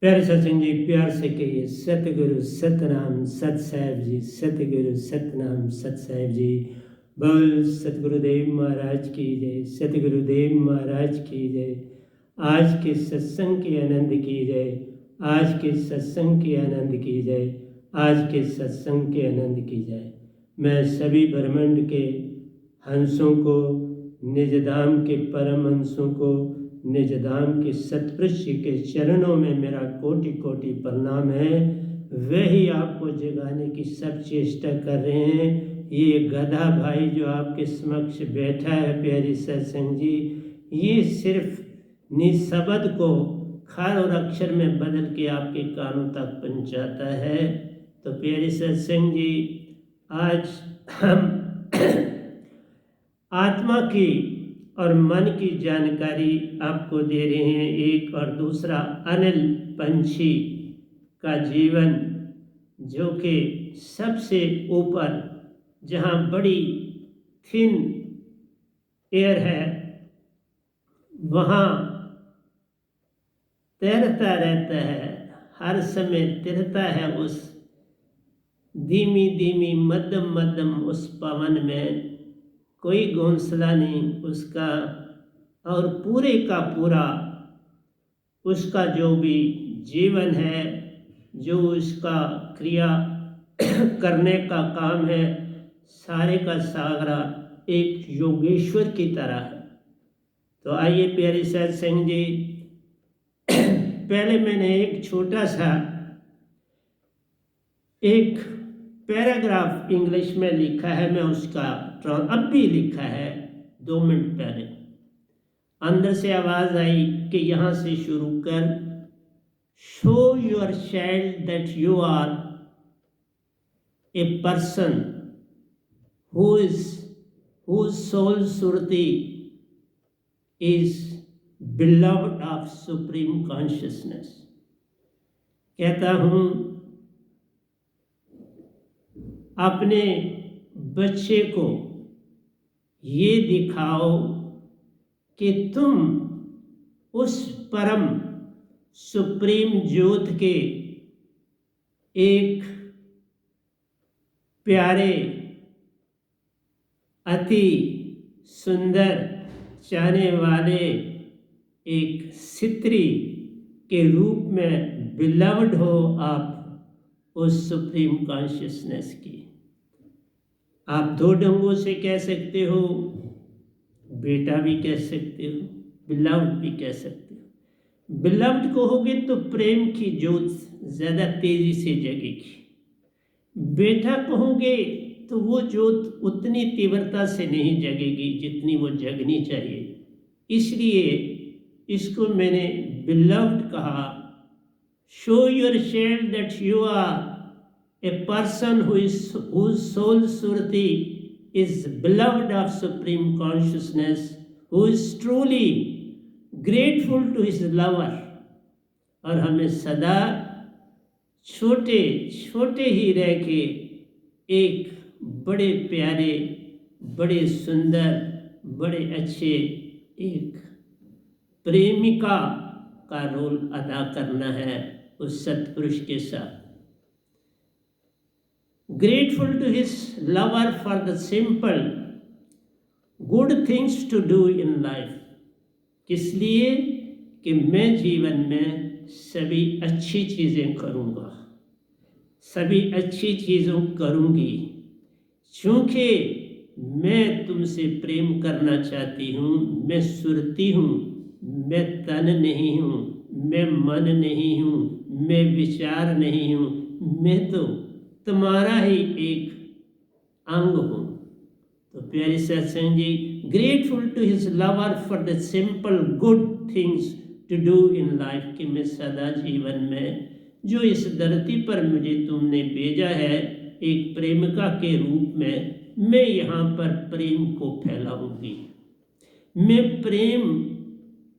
प्यारे सत्संग जी, प्यार से कहिए सतगुरु सतनाम सत साहिब जी, सतगुरु सतनाम सत साहिब जी। बोल सतगुरुदेव महाराज की जय, सतगुरुदेव महाराज की जय। आज के सत्संग के आनंद की जय, आज के सत्संग के आनंद की जय, आज के सत्संग के आनंद की जय। मैं सभी ब्रह्मांड के हंसों को, निज धाम के परम हंसों को, निज धाम के सतपुरुष के चरणों में मेरा कोटि कोटि प्रणाम है। वही आपको जगाने की सब चेष्टा कर रहे हैं। ये गधा भाई जो आपके समक्ष बैठा है प्यारी सत्संग जी, ये सिर्फ निशब्द को खार और अक्षर में बदल के आपके कानों तक पहुंचाता है। तो प्यारी सत्संग जी, आज हम आत्मा की और मन की जानकारी आपको दे रहे हैं। एक और दूसरा अनिल पंछी का जीवन, जो कि सबसे ऊपर जहाँ बड़ी थिन एयर है वहाँ तैरता रहता है, हर समय तैरता है उस धीमी धीमी मध्यम मध्यम उस पवन में, कोई घोंसला नहीं उसका, और पूरे का पूरा उसका जो भी जीवन है, जो उसका क्रिया करने का काम है, सारे का सागरा एक योगेश्वर की तरह है। तो आइए प्यारी सत्संग जी, पहले मैंने एक छोटा सा एक पैराग्राफ इंग्लिश में लिखा है, मैं उसका अब भी लिखा है 2 मिनट पहले। अंदर से आवाज आई कि यहाँ से शुरू कर। Show your child that you are a person whose soul surti is beloved of supreme consciousness। कहता हूँ अपने बच्चे को ये दिखाओ कि तुम उस परम सुप्रीम ज्योत के एक प्यारे, अति सुंदर, चाहने वाले एक सित्री के रूप में बिलव्ड हो आप उस सुप्रीम कॉन्शियसनेस की। आप 2 ढंगों से कह सकते हो, बेटा भी कह सकते हो, बिलव्ड भी कह सकते हो। बिलव्ड कहोगे तो प्रेम की ज्योत ज़्यादा तेजी से जगेगी। बेटा कहोगे तो वो ज्योत उतनी तीव्रता से नहीं जगेगी जितनी वो जगनी चाहिए। इसलिए इसको मैंने बिलव्ड कहा। Show your child that you are a person whose soul surti is beloved of supreme consciousness, who is truly grateful to his lover। और हमें सदा छोटे छोटे ही रह के एक बड़े प्यारे, बड़े सुंदर, बड़े अच्छे एक प्रेमिका का रोल अदा करना है उस सत्पुरुष के साथ। Grateful to his lover for the simple good things to do in life। किस लिए? कि मैं जीवन में सभी अच्छी चीज़ें करूँगा, सभी अच्छी चीज़ों करूँगी। चूँकि मैं तुमसे प्रेम करना चाहती हूँ, मैं सुरती हूँ, मैं तन नहीं हूँ, मैं मन नहीं हूँ, मैं विचार नहीं हूँ, मैं तो तुम्हारा ही एक अंग हूँ। तो प्यारे सत्संग जी, grateful to his lover for the simple good things to do in life, कि मैं सदा जीवन में जो इस धरती पर मुझे तुमने भेजा है एक प्रेमिका के रूप में, मैं यहाँ पर प्रेम को फैलाऊंगी, मैं प्रेम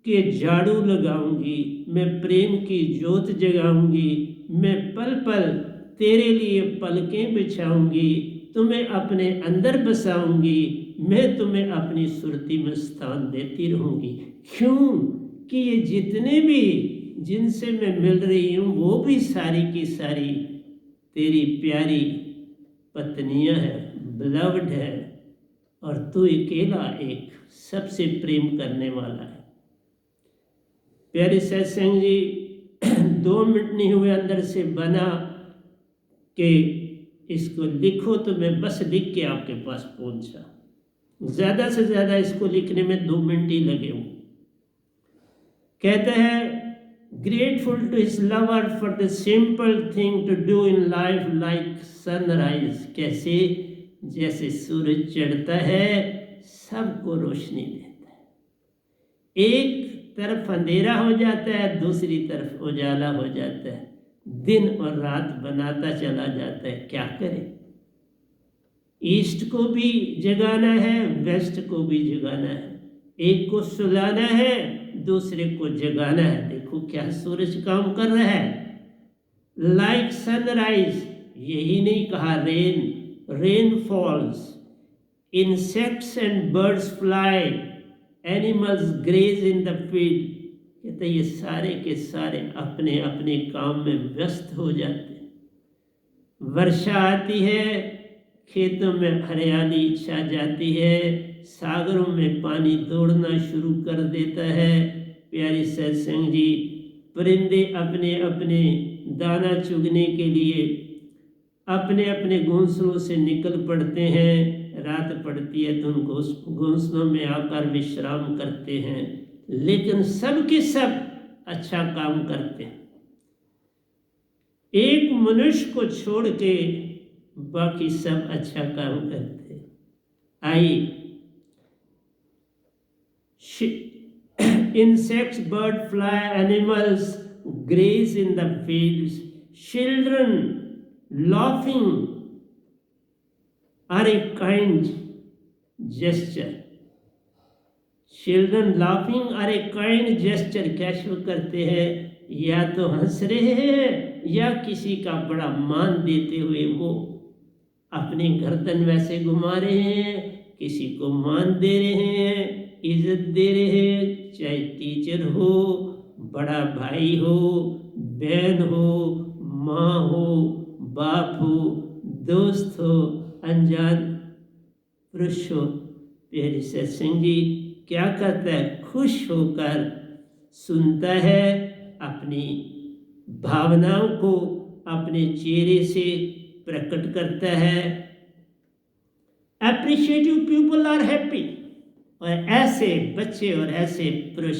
के झाड़ू लगाऊंगी, मैं प्रेम की ज्योत जगाऊंगी, मैं पल पल तेरे लिए पलकें बिछाऊंगी, तुम्हें अपने अंदर बसाऊंगी, मैं तुम्हें अपनी सुरती में स्थान देती रहूंगी। क्यों? कि ये जितने भी जिनसे मैं मिल रही हूँ वो भी सारी की सारी तेरी प्यारी पत्नियाँ हैं, बिलव्ड है, और तू अकेला एक सबसे प्रेम करने वाला है। प्यारे सत्संग जी, 2 मिनट नहीं हुए अंदर से बना कि इसको लिखो, तो मैं बस लिख के आपके पास पहुंचा। ज़्यादा से ज़्यादा इसको लिखने में 2 मिनट ही लगे हुए। कहते हैं, grateful to his lover for the simple thing to do in life like sunrise. कैसे? जैसे सूरज चढ़ता है सबको रोशनी देता है, एक तरफ अंधेरा हो जाता है, दूसरी तरफ उजाला हो जाता है, दिन और रात बनाता चला जाता है। क्या करे? ईस्ट को भी जगाना है, वेस्ट को भी जगाना है, एक को सुलाना है, दूसरे को जगाना है। देखो क्या सूरज काम कर रहा है। लाइक सनराइज, यही नहीं कहा rain falls, insects and birds fly, animals graze in the field. कहते ये सारे के सारे अपने अपने काम में व्यस्त हो जाते हैं। वर्षा आती है, खेतों में हरियाली छा जाती है, सागरों में पानी दौड़ना शुरू कर देता है। प्यारी सत्संग जी, परिंदे अपने अपने दाना चुगने के लिए अपने अपने घोंसलों से निकल पड़ते हैं। रात पड़ती है तो उन घोंसलों में आकर विश्राम करते हैं, लेकिन सब के सब अच्छा काम करते हैं। एक मनुष्य को छोड़ के बाकी सब अच्छा काम करते हैं। आइए, insects, bird, fly, animals graze in the fields. Children laughing are a kind gesture. Children laughing are a kind gesture. क्या शुरू करते हैं? या तो हंस रहे हैं या किसी का बड़ा मान देते हुए वो अपनी गर्दन वैसे घुमा रहे हैं, किसी को मान दे रहे हैं, इज्जत दे रहे हैं। चाहे टीचर हो, बड़ा भाई हो, बहन हो, माँ हो, बाप हो, दोस्त हो, अनजान पुरुष हो। प्यारे सत्संग जी क्या करता है? खुश होकर सुनता है, अपनी भावनाओं को अपने चेहरे से प्रकट करता है। एप्रिशिएटिव पीपल आर हैप्पी, और ऐसे बच्चे और ऐसे पुरुष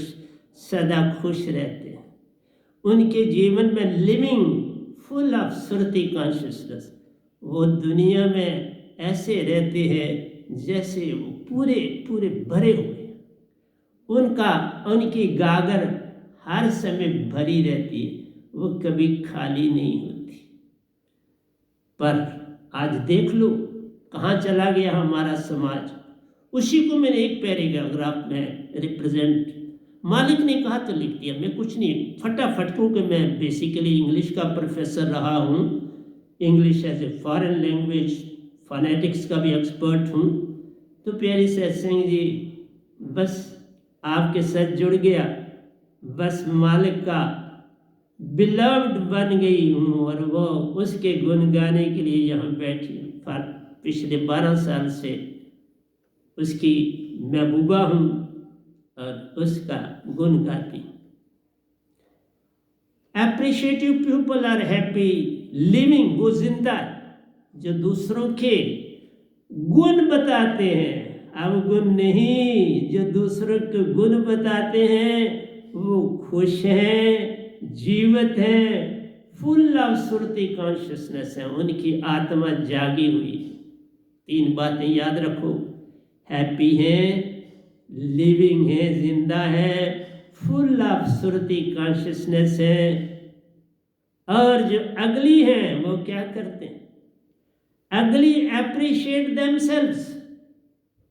सदा खुश रहते हैं। उनके जीवन में living full of Surti consciousness, वो दुनिया में ऐसे रहते हैं जैसे वो पूरे पूरे भरे हुए। उनकी गागर हर समय भरी रहती है, वो कभी खाली नहीं होती। पर आज देख लो कहाँ चला गया हमारा समाज। उसी को मैंने एक पैराग्राफ में रिप्रेजेंट, मालिक ने कहा तो लिख दिया। मैं कुछ नहीं, फटाफट, क्योंकि मैं बेसिकली इंग्लिश का प्रोफेसर रहा हूँ, English as a foreign language, phonetics का भी एक्सपर्ट हूँ। तो प्यारी सत्संग जी, बस आपके साथ जुड़ गया, बस मालिक का बिलव्ड बन गई हूँ, और वो उसके गुण गाने के लिए यहाँ बैठी हूँ। पिछले 12 साल से उसकी महबूबा हूँ और उसका गुण गाती हूँ। Appreciative people are happy living, वो जिंदा जो दूसरों के गुण बताते हैं। अब गुण नहीं, जो दूसरों के गुण बताते हैं वो खुश हैं, जीवित हैं, फुल ऑफ सुरती कॉन्शियसनेस है, उनकी आत्मा जागी हुई। 3 बातें याद रखो, हैप्पी हैं, लिविंग है, जिंदा है, फुल ऑफ सुरती कॉन्शियसनेस है। और जो अगली हैं वो क्या करते हैं? अगली एप्रिशिएट देमसेल्व्स,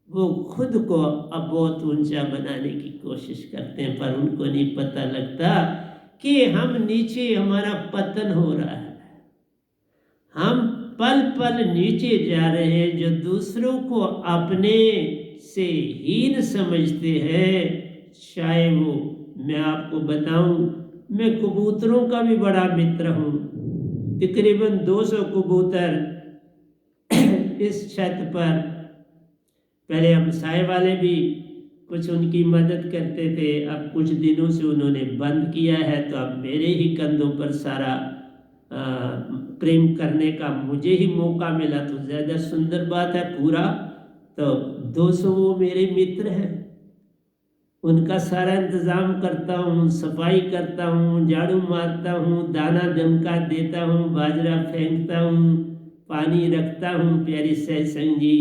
वो खुद को अब बहुत ऊंचा बनाने की कोशिश करते हैं, पर उनको नहीं पता लगता कि हम नीचे, हमारा पतन हो रहा है, हम पल पल नीचे जा रहे हैं। जो दूसरों को अपने से हीन समझते हैं, चाहे वो, मैं आपको बताऊं, मैं कबूतरों का भी बड़ा मित्र हूँ। तकरीबन 200 कबूतर इस छत पर, पहले हमसाए वाले भी कुछ उनकी मदद करते थे, अब कुछ दिनों से उन्होंने बंद किया है, तो अब मेरे ही कंधों पर सारा प्रेम करने का मुझे ही मौका मिला, तो ज़्यादा सुंदर बात है। पूरा तो 200 वो मेरे मित्र हैं, उनका सारा इंतज़ाम करता हूँ, सफाई करता हूँ, झाड़ू मारता हूँ, दाना दमका देता हूँ, बाजरा फेंकता हूँ, पानी रखता हूँ। प्यारी सत्संग जी,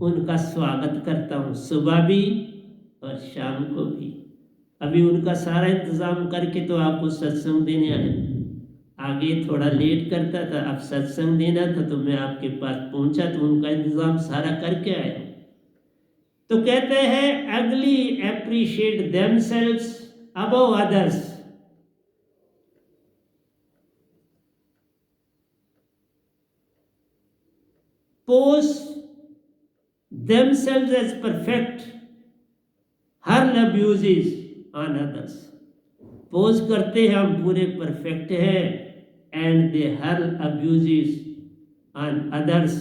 उनका स्वागत करता हूँ सुबह भी और शाम को भी। अभी उनका सारा इंतज़ाम करके तो आपको सत्संग देने आया। आगे थोड़ा लेट करता था, अब सत्संग देना था तो मैं आपके पास पहुंचा, तो उनका इंतज़ाम सारा करके आया। तो कहते हैं अगली appreciate themselves above others. Post themselves as perfect, hurl abuses on others। Pose करते हैं हम पूरे परफेक्ट हैं, and they hurl abuses on others.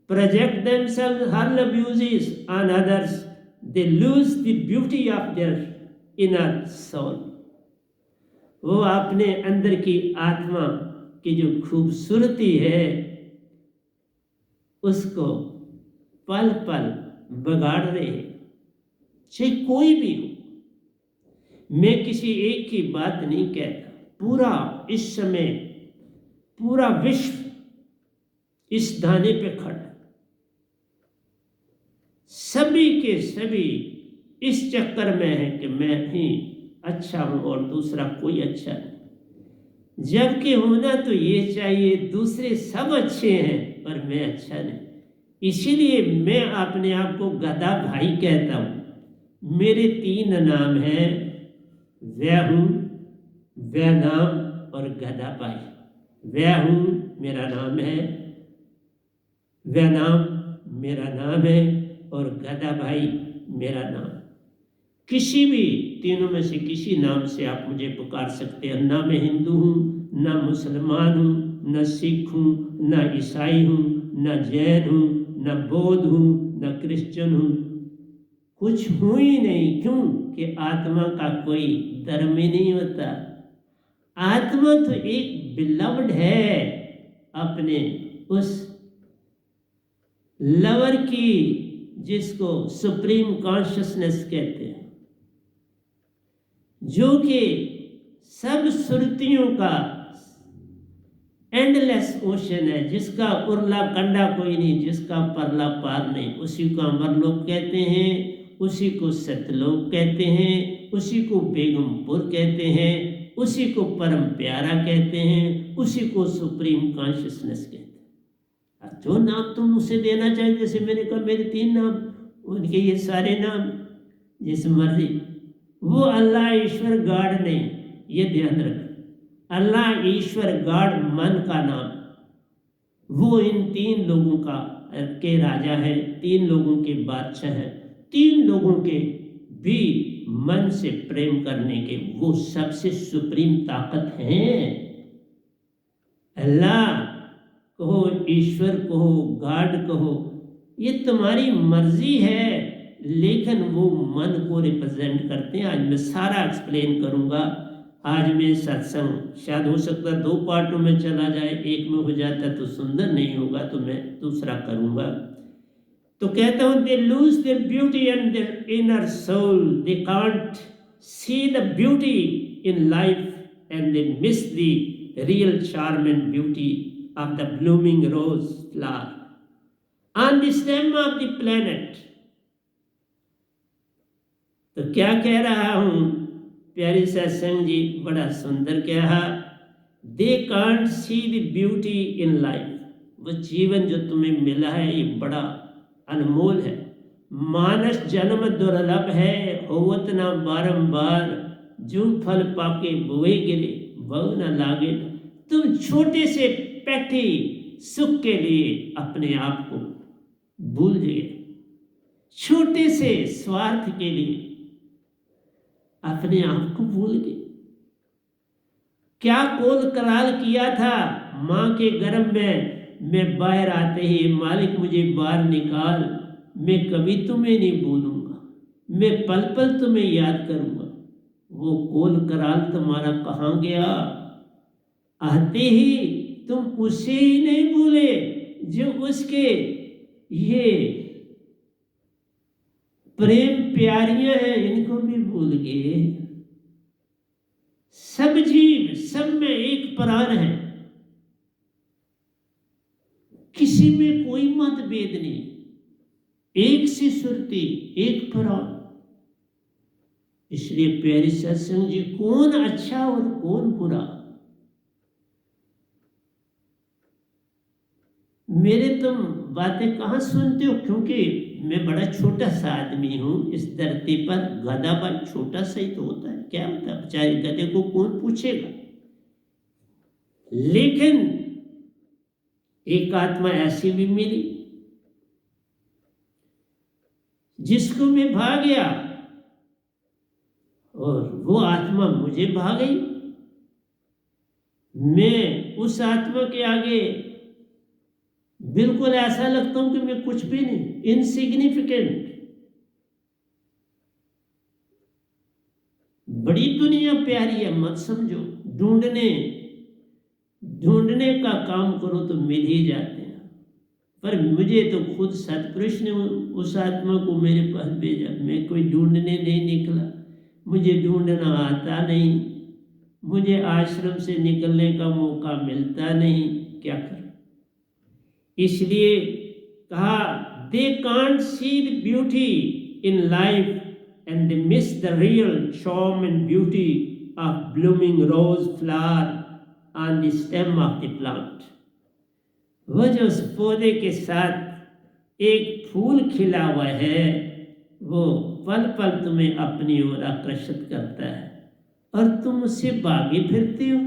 Project themselves, hurl abuses on others, they lose the beauty of their inner soul। वो अपने अंदर की आत्मा की जो खूबसूरती है उसको पल पल बिगाड़ रहे हैं, चाहे कोई भी हो। मैं किसी एक की बात नहीं कहता, पूरा इस समय पूरा विश्व इस दाने पे खड़ा, सभी के सभी इस चक्कर में है कि मैं ही अच्छा हूं और दूसरा कोई अच्छा नहीं। जबकि होना तो ये चाहिए दूसरे सब अच्छे हैं और मैं अच्छा नहीं। इसीलिए मैं अपने आप को गधा भाई कहता हूं। मेरे 3 नाम हैं, वह हूं, वह नाम और गधा भाई। वह हूं मेरा नाम है, वह नाम मेरा नाम है और गधा भाई मेरा नाम। किसी भी तीनों में से किसी नाम से आप मुझे पुकार सकते हैं। ना मैं हिंदू हूँ, ना मुसलमान हूँ, ना सिख हूँ, ना ईसाई हूँ, ना जैन हूँ, ना बौद्ध हूँ, ना क्रिश्चियन हूँ, कुछ हूँ ही नहीं। क्यों कि आत्मा का कोई धर्म ही नहीं होता। आत्मा तो एक बिलव्ड है अपने उस लवर की, जिसको सुप्रीम कॉन्शियसनेस कहते हैं, जो कि सब सुरतियों का एंडलेस ओशन है, जिसका उरला कंडा कोई नहीं, जिसका परला पार नहीं। उसी को अमरलोक कहते हैं, उसी को सतलोक कहते हैं, उसी को बेगमपुर कहते हैं, उसी को परम प्यारा कहते हैं, उसी को सुप्रीम कॉन्शियसनेस कहते हैं। जो नाम तुम उसे देना चाहिए, जैसे मैंने कहा मेरे 3 नाम, उनके ये सारे नाम जिस मर्जी, वो अल्लाह ईश्वर गॉड नहीं, ये ध्यान रख। अल्लाह ईश्वर गॉड मन का नाम, वो इन 3 लोगों का के राजा है, 3 लोगों के बादशाह है, 3 लोगों के भी मन से प्रेम करने के वो सबसे सुप्रीम ताकत हैं। अल्लाह कहो, ईश्वर कहो, गॉड कहो, ये तुम्हारी मर्जी है, लेकिन वो मन को रिप्रेजेंट करते हैं। आज मैं सारा एक्सप्लेन करूंगा। आज में सत्संग शायद हो सकता है 2 पार्टों में चला जाए, एक में हो जाता तो सुंदर नहीं होगा, तो मैं दूसरा करूंगा। तो कहता हूं, they lose their beauty and their inner soul, they can't see the beauty in life and they miss the real charm and beauty of the blooming rose flower on the stem of the planet. तो क्या कह रहा हूं प्यारी सत्संग जी, बड़ा सुंदर कहा। दे can't see the beauty in life, वो जीवन जो तुम्हें मिला है ये बड़ा अनमोल है। मानस जन्म दुर्लभ है, होवत ना बारंबार, जो फल पाके बोए गिरे बहु न लागे। तुम छोटे से पैठी सुख के लिए अपने आप को भूल गए, छोटे से स्वार्थ के लिए अपने आप को भूल गए। क्या कोल कराल किया था माँ के गर्भ में। मैं बाहर आते ही मालिक मुझे बाहर निकाल, मैं कभी तुम्हें नहीं भूलूंगा, मैं पल पल तुम्हें याद करूंगा। वो कोल कराल तुम्हारा कहाँ गया। आते ही तुम उसे ही नहीं भूले जो उसके ये प्रेम प्यारियां हैं, इनको भी भूल गए। सब जीव सब में एक प्राण है, किसी में कोई मतभेद नहीं, एक सी सुरती एक प्राण। इसलिए प्यारी सत्संग जी, कौन अच्छा और कौन बुरा। मेरे तुम बातें कहाँ सुनते हो, क्योंकि मैं बड़ा छोटा सा आदमी हूं इस धरती पर। गधा भाई छोटा सा ही तो होता है, क्या होता है, बेचारे गधे को कौन पूछेगा। लेकिन एक आत्मा ऐसी भी मिली जिसको मैं भा गया और वो आत्मा मुझे भा गई। मैं उस आत्मा के आगे बिल्कुल ऐसा लगता हूं कि मैं कुछ भी नहीं, इनसिग्निफिकेंट। बड़ी दुनिया प्यारी है मत समझो, ढूंढने का काम करो तो मिल ही जाते हैं। पर मुझे तो खुद सतपुरुष ने उस आत्मा को मेरे पास भेजा, मैं कोई ढूंढने नहीं निकला, मुझे ढूंढना आता नहीं, मुझे आश्रम से निकलने का मौका मिलता नहीं, क्या करूं। इसलिए कहा, दे can't see the beauty in life and they miss the real charm and beauty of blooming rose flower on the stem of the plant। वो जो उस पौधे के साथ एक फूल खिला हुआ है, वो पल पल तुम्हें अपनी ओर आकर्षित करता है और तुम उससे भागे फिरते हो।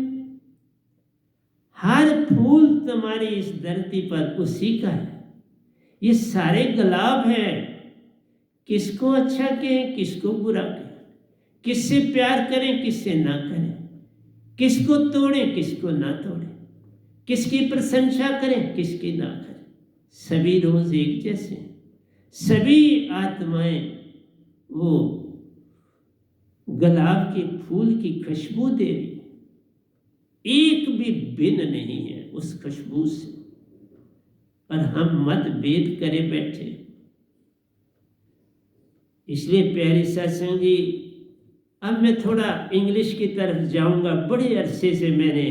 हर फूल तुम्हारी इस धरती पर उसी का है। ये सारे गुलाब हैं, किसको अच्छा कहें किसको बुरा कहें, किससे प्यार करें किससे ना करें, किसको तोड़ें किसको ना तोड़ें, किसकी प्रशंसा करें किसकी ना करें। सभी रोज एक जैसे, सभी आत्माएं वो गुलाब के फूल की खुशबू दे रही, एक भी भिन्न नहीं है उस खुशबू से। पर हम मतभेद करे बैठे। इसलिए प्यारी सत्संग जी, अब मैं थोड़ा इंग्लिश की तरफ जाऊंगा। बड़े अरसे से मैंने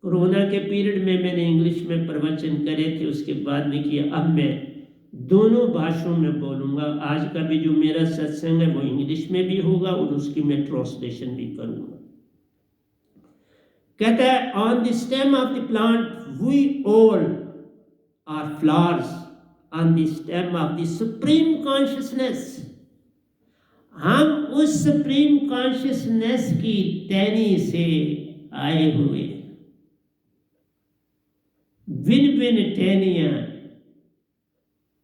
कोरोना के पीरियड में मैंने इंग्लिश में प्रवचन करे थे, उसके बाद में किया। अब मैं दोनों भाषाओं में बोलूंगा। आज का भी जो मेरा सत्संग है वो इंग्लिश में भी होगा और उसकी मैं ट्रांसलेशन भी करूंगा। कहता है, on the stem of the plant we all are flowers on the stem of the supreme consciousness. हम उस सुप्रीम कॉन्शियसनेस की टहनी से आए हुए। भिन्न भिन्न टहनियां।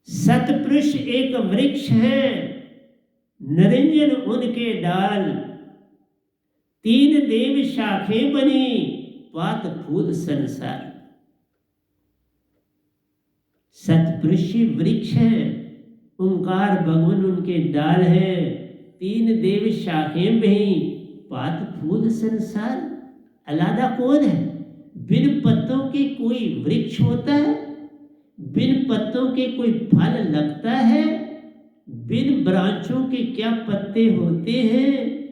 सतपुरुष एक वृक्ष है, निरंजन उनके डाल, तीन देव शाखें बनी, पात फूल संसार। सतपुरुष वृक्ष है, ओंकार भगवान उनके डाल है, तीन देव शाखें बही, पात फूल संसार। अलादा कौन है? बिन पत्तों के कोई वृक्ष होता है? बिन पत्तों के कोई फल लगता है? बिन ब्रांचों के क्या पत्ते होते हैं?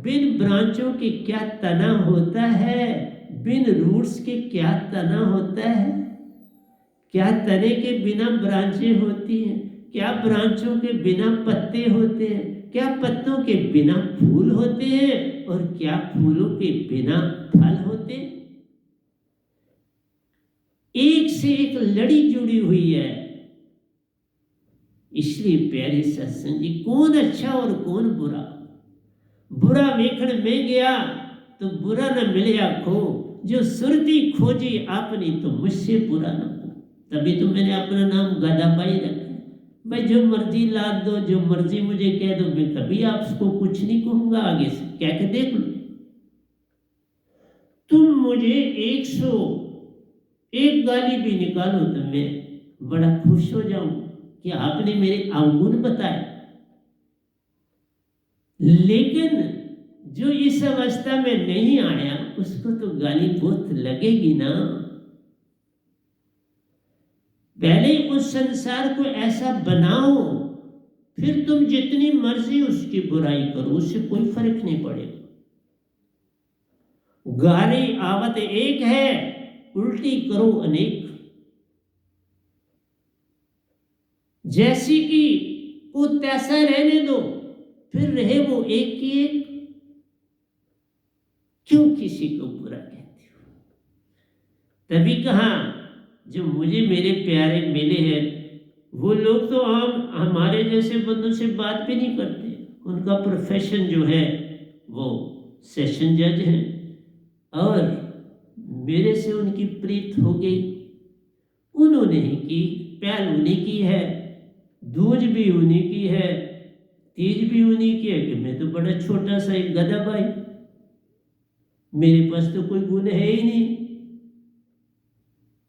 बिन ब्रांचों के क्या तना होता है? बिन रूट्स के क्या तना होता है? क्या तने के बिना ब्रांचें होती हैं? क्या ब्रांचों के बिना पत्ते होते हैं? क्या पत्तों के बिना फूल होते हैं? और क्या फूलों के बिना फल होते हैं? एक से एक लड़ी जुड़ी हुई है। इसलिए प्यारे सत्संग जी, कौन अच्छा और कौन बुरा? बुरा वेखण में गया तो बुरा न मिलया खो, जो सुरती खोजी आपनी तो मुझसे बुरा न हो। तभी तो मैंने अपना नाम गदाबाई रखा। भाई जो मर्जी लाद दो, जो मर्जी मुझे कह दो, मैं कभी आपको कुछ नहीं कहूंगा, आगे से कह के देख लो। तुम मुझे 101 गाली भी निकालो तो मैं बड़ा खुश हो जाऊं कि आपने मेरे अवगुण बताए। लेकिन जो इस अवस्था में नहीं आया उसको तो गाली बहुत लगेगी ना। पहले उस संसार को ऐसा बनाओ, फिर तुम जितनी मर्जी उसकी बुराई करो, उससे कोई फर्क नहीं पड़ेगा। गाली आवत एक है, उल्टी करो अनेक। जैसी की को तैसा रहने दो, फिर रहे वो एक की एक। क्यों किसी को बुरा कहते हो? तभी कहा जो मुझे मेरे प्यारे मिले हैं वो लोग तो हमारे जैसे बंदों से बात भी नहीं करते। उनका प्रोफेशन जो है वो सेशन जज है, और मेरे से उनकी प्रीत हो गई। उन्होंने ही की, प्याल उन्हीं की है, दूज भी उन्हीं की है, तीज भी उन्हीं की है कि मैं तो बड़ा छोटा सा एक गधा भाई, मेरे पास तो कोई गुण है ही नहीं।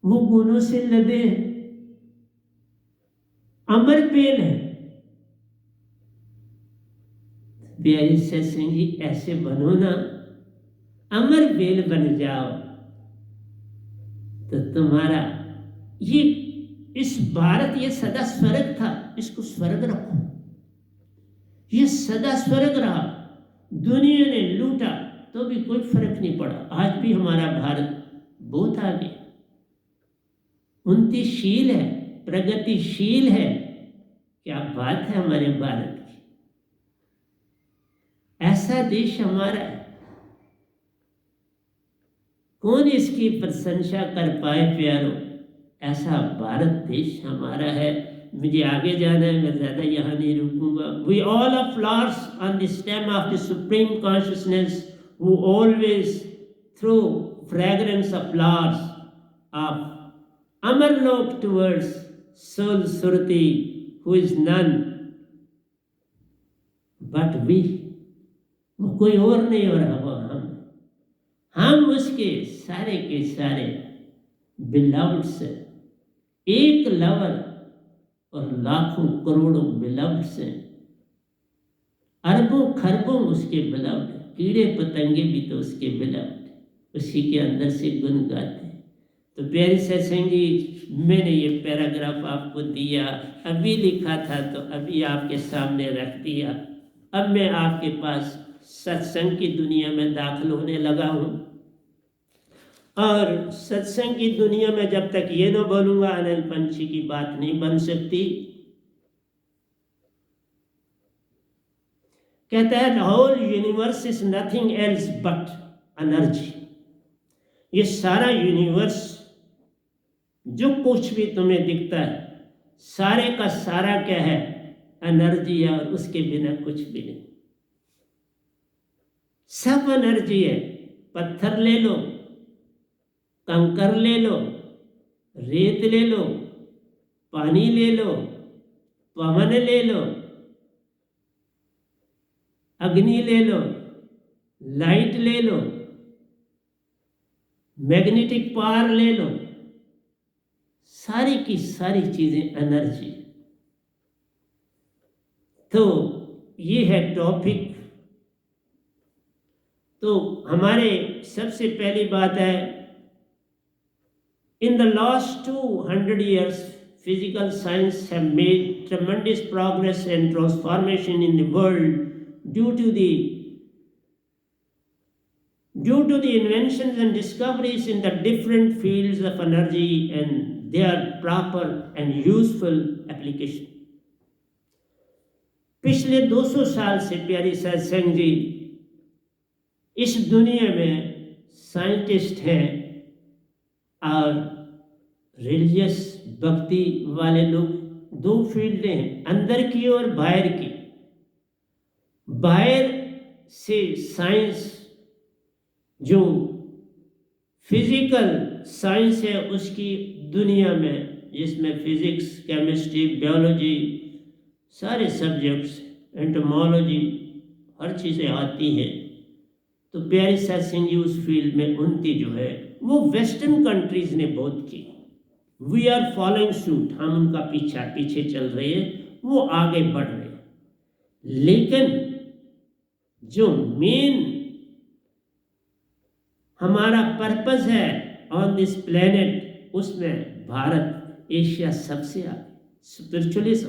वो गुणों से लदे अमर पेल है। प्यारे सत्संग जी, ऐसे बनो ना, अमर बेल बन जाओ तो तुम्हारा ये इस भारत ये सदा स्वर्ग था, इसको स्वर्ग रखो। ये सदा स्वर्ग रहा, दुनिया ने लूटा तो भी कोई फर्क नहीं पड़ा। आज भी हमारा भारत बहुत आगे, उन्नतिशील है, प्रगतिशील है। क्या बात है हमारे भारत की, ऐसा देश हमारा है। कौन इसकी प्रशंसा कर पाए प्यारो, ऐसा भारत देश हमारा है। मुझे आगे जाना है, मैं ज्यादा यहाँ नहीं रुकूंगा। We all are flowers on the stem of the supreme consciousness who always through fragrance of flowers of Amarlok towards soul सुरति who is none but we. वो कोई और नहीं हो रहा, वो हम उसके सारे के सारे बिलव्ड्स, एक लवर और लाखों करोड़ों बिलव्ड्स हैं, अरबों खरबों उसके बिलव्ड, कीड़े पतंगे भी तो उसके बिलव्ड, उसी के अंदर से गुण गाते हैं। तो प्यारे सत्संग जी, मैंने ये पैराग्राफ आपको दिया, अभी लिखा था तो अभी आपके सामने रख दिया। अब मैं आपके पास सत्संग की दुनिया में दाखिल होने लगा हूँ, और सत्संग की दुनिया में जब तक ये न बोलूंगा अनिल पंछी की बात नहीं बन सकती। कहता है the whole universe is nothing else but energy. ये सारा यूनिवर्स जो कुछ भी तुम्हें दिखता है, सारे का सारा क्या है? एनर्जी है, और उसके बिना कुछ भी नहीं। सब एनर्जी है। पत्थर ले लो, कंकर ले लो, रेत ले लो, पानी ले लो, पवन ले लो, अग्नि ले लो, लाइट ले लो, मैग्नेटिक पावर ले लो, सारी की सारी चीजें एनर्जी। तो ये है टॉपिक। तो हमारे सबसे पहली बात है, in the last 200 years physical science have made tremendous progress and transformation in the world due to the inventions and discoveries in the different fields of energy and their proper and useful application. पिछले 200 साल से प्यारी सत्संग जी, इस दुनिया में scientist हैं और रिलीजियस भक्ति वाले लोग। दो फील्डें हैं, अंदर की और बाहर की। बाहर से साइंस, जो फिजिकल साइंस है उसकी दुनिया में, जिसमें फिजिक्स, केमिस्ट्री, बायोलॉजी, सारे सब्जेक्ट्स, एंटोमोलॉजी, हर चीज़ें आती हैं। तो प्यारे सत्संग जी उस फील्ड में उन्नति जो है वो वेस्टर्न कंट्रीज ने बहुत की। वी आर फॉलोइंग सूट, हम उनका पीछे चल रहे हैं, वो आगे बढ़ रहे हैं। लेकिन जो मेन हमारा पर्पस है ऑन दिस प्लेनेट, उसमें भारत, एशिया सबसे आगे। स्पिरिचुअलिज्म,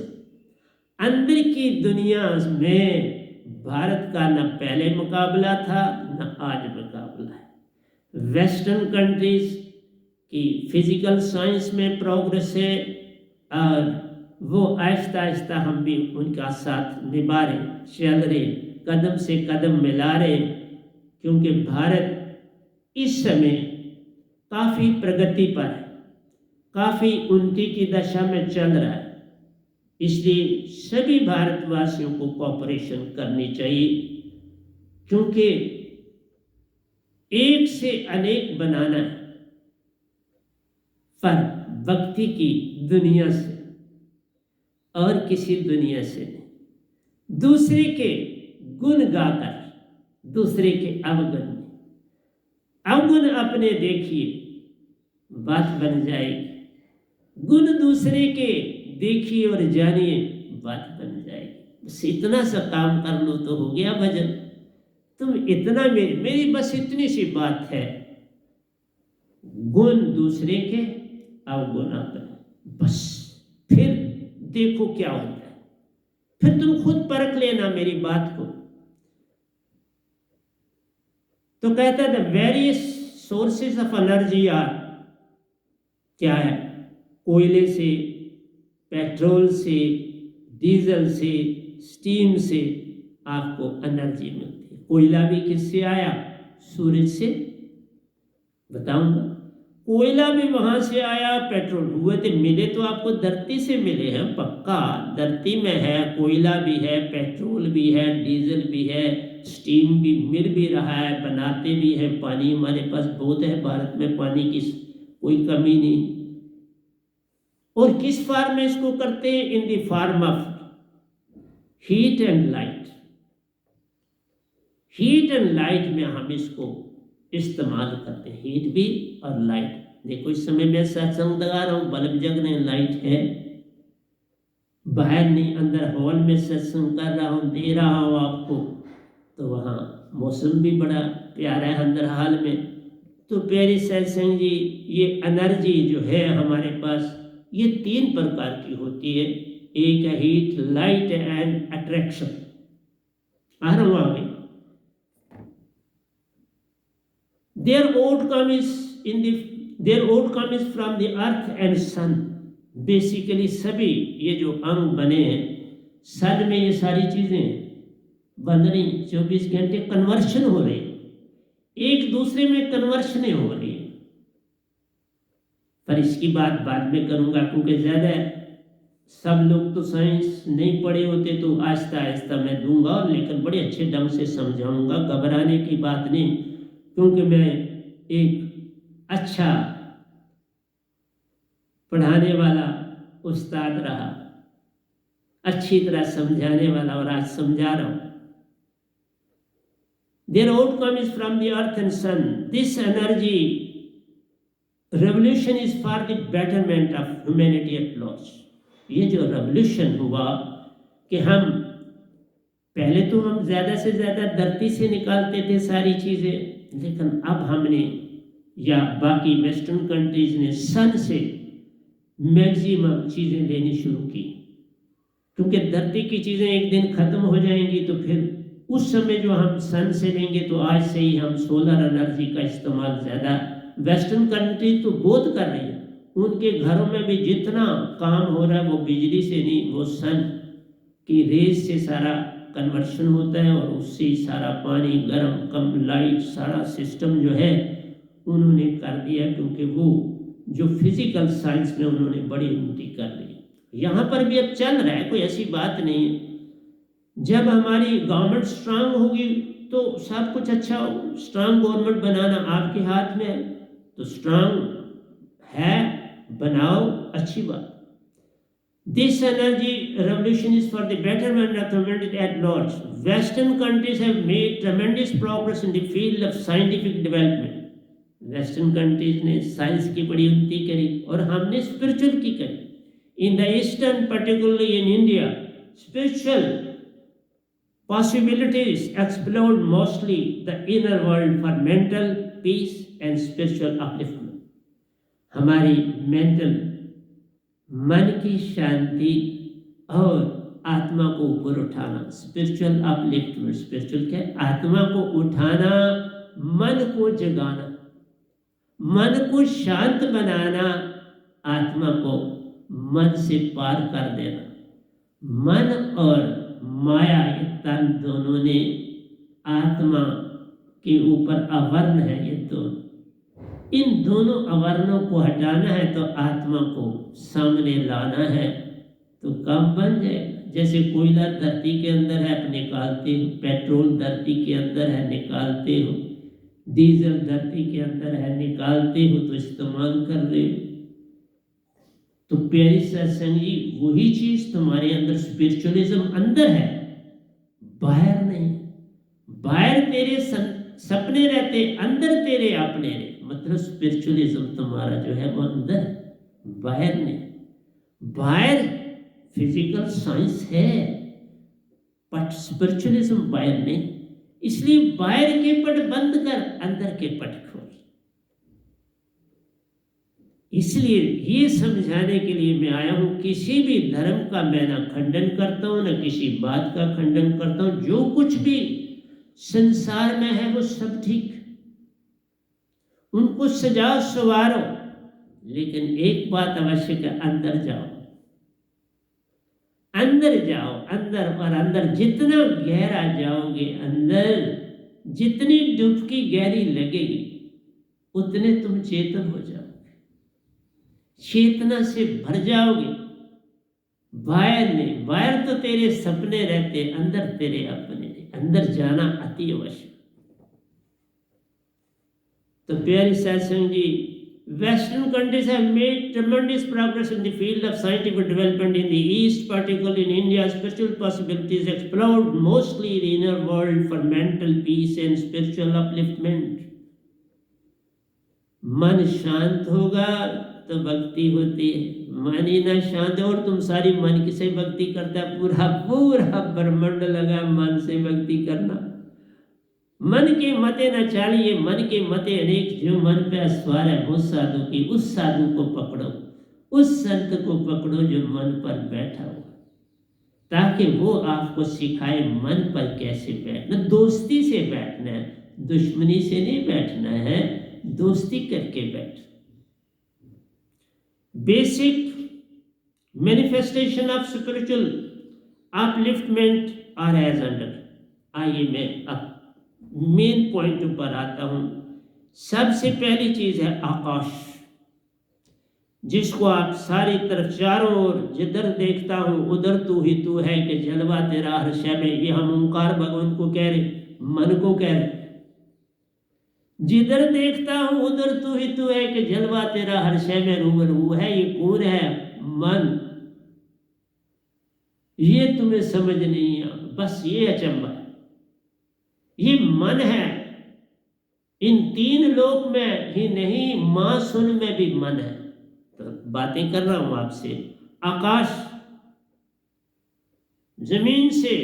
अंदर की दुनिया में भारत का न पहले मुकाबला था न आज मुकाबला है। वेस्टर्न कंट्रीज की फिजिकल साइंस में प्रोग्रेस है और वो आहिस्ता आहिस्ता हम भी उनका साथ निभा रहे, चल रहे, कदम से कदम मिला रहे, क्योंकि भारत इस समय काफ़ी प्रगति पर है, काफ़ी उन्नति की दशा में चल रहा है। इसलिए सभी भारतवासियों को कोऑपरेशन करनी चाहिए, क्योंकि एक से अनेक बनाना है, पर व्यक्ति की दुनिया से और किसी दुनिया से नहीं। दूसरे के गुण गाकर दूसरे के अवगुण अपने देखिए, बात बन जाएगी। गुण दूसरे के देखिए और जानिए, बात बन जाएगी। बस इतना सा काम कर लो तो हो गया भजन। तुम इतना, मेरी बस इतनी सी बात है, गुण दूसरे के अवगुण अपने, बस। फिर देखो क्या होता है, फिर तुम खुद परख लेना मेरी बात को। तो कहता है the various sources of energy are, क्या है, कोयले से, पेट्रोल से, डीजल से, स्टीम से आपको एनर्जी मिलती है। कोयला भी किससे आया? सूरज से, बताऊंगा। कोयला भी वहां से आया, पेट्रोल हुए थे, मिले तो आपको धरती से मिले हैं, पक्का धरती में है, कोयला भी है, पेट्रोल भी है, डीजल भी है, स्टीम भी मिल भी रहा है, बनाते भी है। पानी हमारे पास बहुत है, भारत में पानी की कोई कमी नहीं। और किस फॉर्म में इसको करते हैं? In the form of heat and light. Heat and light में हम इसको इस्तेमाल करते हैं, हीट भी और लाइट। देखो इस समय मैं सत्संग लगा रहा हूँ, बल्ब जग रहे हैं, लाइट है, बाहर नहीं, अंदर हॉल में सत्संग कर रहा हूँ, दे रहा हूँ आपको, तो वहाँ मौसम भी बड़ा प्यारा है अंदर हाल में। तो प्यारी सत्संग जी, ये एनर्जी जो है हमारे पास, ये 3 प्रकार की होती है। एक है हीट, लाइट एंड अट्रैक्शन। आ रहा हूँ आगे। Their outcome is from the earth and sun. Basically सभी ये जो अंग बने हैं, सन में ये सारी चीजें बन रही, 24 घंटे कन्वर्शन हो रही, एक दूसरे में कन्वर्शनें हो रही है। पर इसकी बात बाद में करूंगा, क्योंकि ज्यादा सब लोग तो साइंस नहीं पढ़े होते, तो आहिस्ता आहिस्ता मैं दूंगा, लेकिन बड़े अच्छे ढंग से समझाऊंगा, घबराने की बात नहीं, क्योंकि मैं एक अच्छा पढ़ाने वाला उस्ताद रहा, अच्छी तरह समझाने वाला, और आज समझा रहा हूं। Their outcome is from the earth and sun. This energy revolution is for the betterment of humanity at large. ये जो revolution हुआ कि हम पहले तो हम ज़्यादा से ज़्यादा धरती से निकालते थे सारी चीज़ें, लेकिन अब हमने या बाकी वेस्टर्न कंट्रीज ने सन से मैक्सिमम चीज़ें लेनी शुरू की, क्योंकि धरती की चीज़ें एक दिन ख़त्म हो जाएंगी, तो फिर उस समय जो हम सन से लेंगे, तो आज से ही हम सोलर एनर्जी का इस्तेमाल ज़्यादा, वेस्टर्न कंट्री तो बहुत कर रही है, उनके घरों में भी जितना काम हो रहा है वो बिजली से नहीं, वो सन की रेज से सारा कन्वर्शन होता है, और उससे ही सारा पानी गर्म, कम लाइट, सारा सिस्टम जो है उन्होंने कर दिया, क्योंकि वो जो फिजिकल साइंस में उन्होंने बड़ी उन्नति कर ली। यहाँ पर भी अब चल रहा है, कोई ऐसी बात नहीं है। जब हमारी गवर्नमेंट स्ट्रांग होगी तो सब कुछ अच्छा हो। स्ट्रांग गवर्नमेंट बनाना आपके हाथ में है, तो स्ट्रांग है, बनाओ, अच्छी बात। This energy revolution is for the betterment of humanity at large. Western countries have made tremendous progress in the field of scientific development. Western countries ने साइंस की बड़ी उन्नति करी और हमने स्पिरिचुअल की करी. In the eastern particularly in India spiritual possibilities explored mostly the inner world for mental peace and spiritual upliftment. हमारी मेंटल मन की शांति और आत्मा को ऊपर उठाना, स्पिरिचुअल अपलिफ्टमेंट. स्पिरिचुअल क्या है? आत्मा को उठाना, मन को जगाना, मन को शांत बनाना, आत्मा को मन से पार कर देना. मन और माया ये तन दोनों ने आत्मा के ऊपर आवरण है. ये दोनों, इन दोनों आवरणों को हटाना है तो आत्मा को सामने लाना है तो काम बन जाएगा. जैसे कोयला धरती के अंदर है, आप निकालते हो. पेट्रोल धरती के अंदर है, निकालते हो. डीजल धरती के अंदर है, निकालते हो तो इस्तेमाल कर रहे हो. तो प्यारी सत्संग जी, वही चीज तुम्हारे अंदर स्पिरिचुअलिज्म अंदर है, बाहर नहीं. बाहर तेरे सपने रहते, अंदर तेरे अपने रहे. मतलब स्पिरिचुअलिज्म तुम्हारा जो है वो अंदर, बाहर नहीं. बाहर फिजिकल साइंस है बट स्पिरिचुअलिज्म बाहर नहीं. इसलिए बाहर के पट बंद कर, अंदर के पट खोल. इसलिए ये समझाने के लिए मैं आया हूं. किसी भी धर्म का मैं ना खंडन करता हूं, ना किसी बात का खंडन करता हूं. जो कुछ भी संसार में है वो सब ठीक, उनको सजा सवारो, लेकिन एक बात आवश्यक है, अंदर जाओ. अंदर जाओ, अंदर. और अंदर जितना गहरा जाओगे, अंदर जितनी डुबकी गहरी लगेगी, उतने तुम चेतन हो जाओगे, चेतना से भर जाओगे. बाहर नहीं, बाहर तो तेरे सपने रहते, अंदर तेरे अपने. अंदर जाना अति आवश्यक. तो प्यारे सत्संग जी, Western countries have made tremendous progress in the field of scientific development. In the East, particularly in India, spiritual possibilities explored mostly the inner world for mental peace and spiritual upliftment. मन शांत होगा तो भक्ति होती है. मन ही ना शांत है और तुम सारी मन से भक्ति करता है, पूरा पूरा ब्रह्मांड लगा मन से भक्ति करना. मन के मते न चालिए, मन के मते अनेक, जो मन पे सवार है वो साधु की. उस साधु को पकड़ो, उस संत को पकड़ो जो मन पर बैठा हो, ताकि वो आपको सिखाए मन पर कैसे बैठना. दोस्ती से बैठना है, दुश्मनी से नहीं बैठना है, दोस्ती करके बैठ. Basic manifestation of spiritual upliftment are as under. आइए मैं अब मेन पॉइंट पर आता हूं. सबसे पहली चीज है आकाश, जिसको आप सारी तरफ चारों ओर जिधर देखता हूं उधर तू ही तू है कि जलवा तेरा हर शय में. ये हम ओंकार भगवान को कह रहे, मन को कह रहे. जिधर देखता हूं उधर तू ही तू है कि जलवा तेरा हर शय में रूबरू है. ये कौन है? मन. ये तुम्हें समझ नहीं आ, बस ये अचंभा है. ये मन है. इन तीन लोक में ही नहीं, मां सुन में भी मन है. तो बातें कर रहा हूं आपसे. आकाश, जमीन से,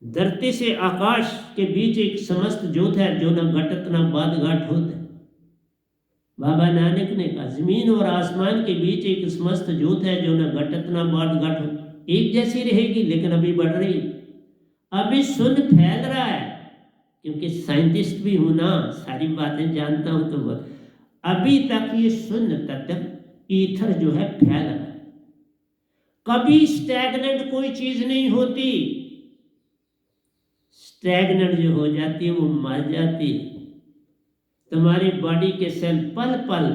धरती से आकाश के बीच एक समस्त ज्योत है, जो न घटत न बाद घाट होत है. बाबा नानक ने कहा जमीन और आसमान के बीच एक समस्त ज्योत है, जो न घटत न बाद घाट होत. एक जैसी रहेगी लेकिन अभी बढ़ रही. अभी शून्य फैल रहा है, क्योंकि साइंटिस्ट भी हूं ना, सारी बातें जानता हूं. तो अभी तक ये शून्य तत्व ईथर जो है फैल रहा है. कभी स्टैग्नेंट कोई चीज नहीं होती. स्टैग्नेंट जो हो जाती है वो मर जाती है. तुम्हारी बॉडी के सेल पल पल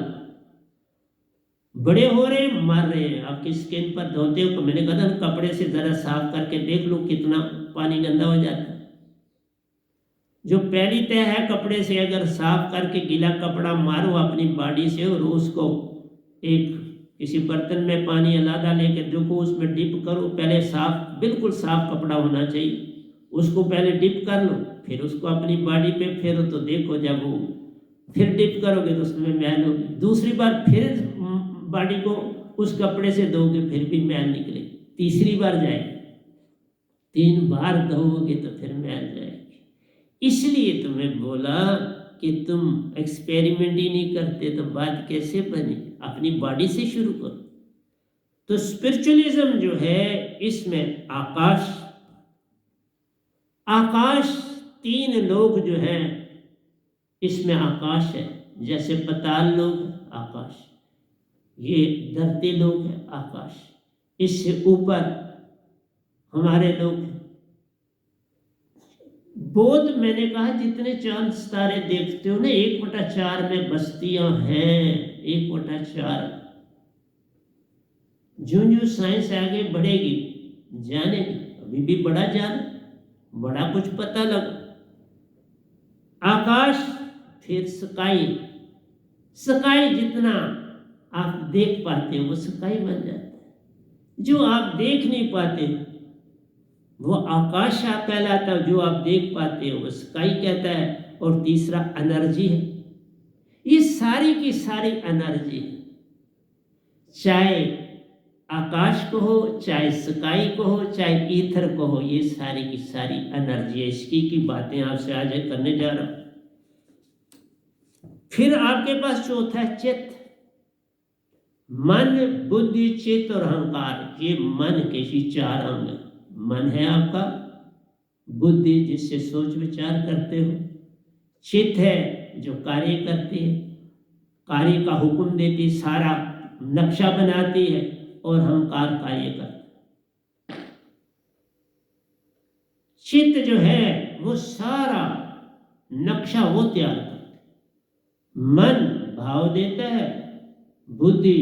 बड़े हो रहे हैं, मर रहे हैं. आपकी स्किन पर धोते हो, मैंने कहा था कपड़े से जरा साफ करके देख लो कितना पानी गंदा हो जाता है. जो पहली तय है कपड़े से, अगर साफ करके गीला कपड़ा मारो अपनी बॉडी से और उसको एक किसी बर्तन में पानी अलादा लेके देखो, उसमें डिप करो, पहले साफ, बिल्कुल साफ कपड़ा होना चाहिए, उसको पहले डिप कर लो, फिर उसको अपनी बॉडी पे फेरो, तो देखो जब वो फिर डिप करोगे तो उसमें मैल होगी, दूसरी बार फिर बॉडी को उस कपड़े से धोगे फिर भी मैल निकले, तीसरी बार जाएगी, 3 बार धोओगे तो फिर मैल जाएगी। इसलिए तुम्हें बोला कि तुम एक्सपेरिमेंट ही नहीं करते तो बात कैसे बने, अपनी बॉडी से शुरू करो। तो स्पिरिचुअलिज्म जो है इसमें आकाश, आकाश 3 लोक जो हैं इसमें आकाश है, जैसे पाताल लोक आकाश, ये धरती लोक है आकाश, इससे ऊपर हमारे लोग बोध, मैंने कहा जितने चांद सितारे देखते हो ना 1/4 में बस्तियां हैं, 1/4। जो साइंस आगे बढ़ेगी जानेगी, अभी भी बड़ा जान, बड़ा कुछ पता लगा। आकाश, फिर स्काई, स्काई जितना आप देख पाते हो वो स्काई बन जाता है, जो आप देख नहीं पाते वो आकाश कहलाता है, जो आप देख पाते हो वो स्काई कहता है। और तीसरा एनर्जी है, ये सारी की सारी एनर्जी है, चाहे आकाश को हो, चाहे स्काई को हो, चाहे ईथर को हो, ये सारी की सारी एनर्जी है। इसकी की बातें आपसे आज करने जा रहा हूं। फिर आपके पास चौथा है चित्त, मन, बुद्धि, चित्त और अहंकार। ये मन के ही 4 अंग हैं। मन है आपका, बुद्धि जिससे सोच विचार करते हो, चित्त है जो कार्य करती है, कार्य का हुक्म देती, सारा नक्शा बनाती है, और अहंकार कार्य करता है। चित्त जो है वो सारा नक्शा वो तैयार करता है, मन भाव देता है, बुद्धि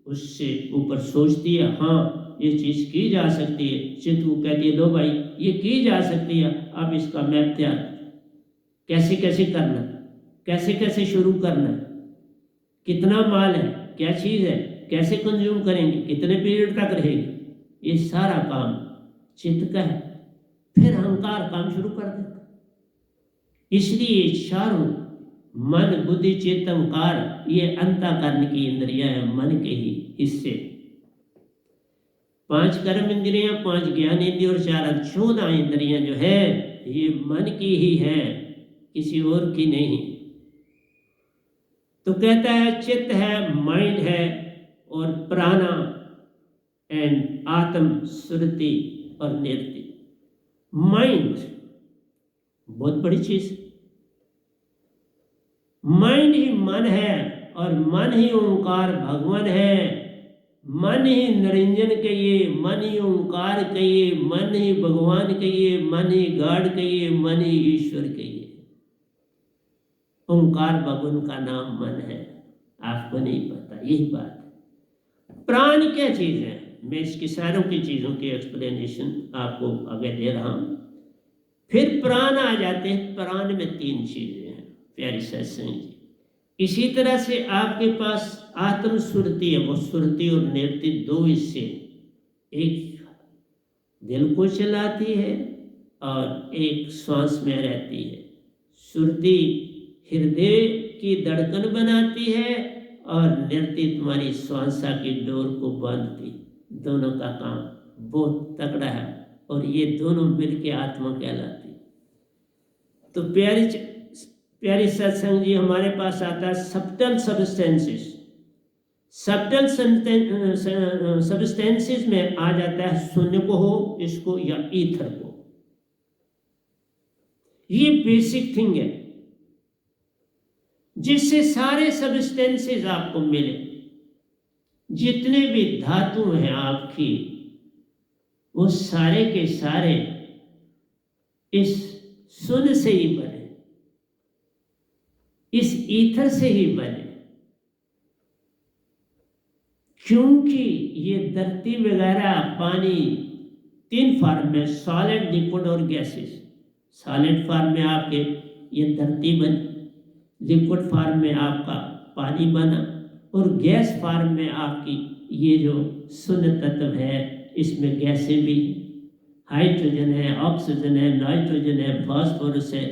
उससे ऊपर सोचती है, हाँ ये चीज की जा सकती है, चित्त को कहती है लो भाई ये की जा सकती है, अब इसका मैप तैयार, कैसे कैसे करना, कैसे कैसे शुरू करना, कितना माल है, क्या चीज है, कैसे कंज्यूम करेंगे, कितने पीरियड तक रहेगी, ये सारा काम चित्त का है। फिर अहंकार काम शुरू कर देता। इसलिए चारों मन, बुद्धि, चित्त, अहंकार ये अंतःकरण की इंद्रियां हैं, मन के ही हिस्से। 5 कर्म इंद्रियां, 5 ज्ञान इंद्रियां और 4 14 इंद्रियां जो है ये मन की ही है, किसी और की नहीं। तो कहता है चित्त है, माइंड है, और प्राणा एंड आत्म, सुरति और निरति। माइंड बहुत बड़ी चीज, माइंड ही मन है, और मन ही ओंकार भगवान है, मन ही निरंजन कहिए, मन ही ओंकार कहिए, मन ही भगवान कहिए, मन ही गॉड कहिए, मन ही ईश्वर कहिए। ओंकार भगवान का नाम मन है, आपको नहीं पता, यही बात है। प्राण क्या चीज है, मैं इसकी सारों की चीजों की एक्सप्लेनेशन आपको आगे दे रहा हूं। फिर प्राण आ जाते हैं, प्राण में 3 चीजें हैं प्यारी सत्संग जी। इसी तरह से आपके पास आत्म सुरति है, वो सुरति और निरति 2 हिस्से, एक दिल को चलाती है और एक श्वास में रहती है। सुरति हृदय की धड़कन बनाती है और निरति तुम्हारी श्वासा की डोर को बांधती। दोनों का काम बहुत तगड़ा है, और ये दोनों मिलकर आत्मा कहलाती। तो प्यारी सत्संग जी, हमारे पास आता है सब्टल सबस्टेंसेस। सब्टल सबस्टेंसेस में आ जाता है शून्य को हो इसको, या ईथर को। ये बेसिक थिंग है जिससे सारे सबस्टेंसेस आपको मिले। जितने भी धातु हैं आपकी, वो सारे के सारे इस शून्य से ही बने, इस ईथर से ही बने। क्योंकि ये धरती वगैरह पानी 3 फॉर्म में, सॉलिड, लिक्विड और गैसेस। सॉलिड फॉर्म में आपके ये धरती बनी, लिक्विड फॉर्म में आपका पानी बना, और गैस फॉर्म में आपकी ये जो शून्य तत्व है इसमें गैसें भी, हाइड्रोजन है, ऑक्सीजन है, नाइट्रोजन है, फास्फोरस है,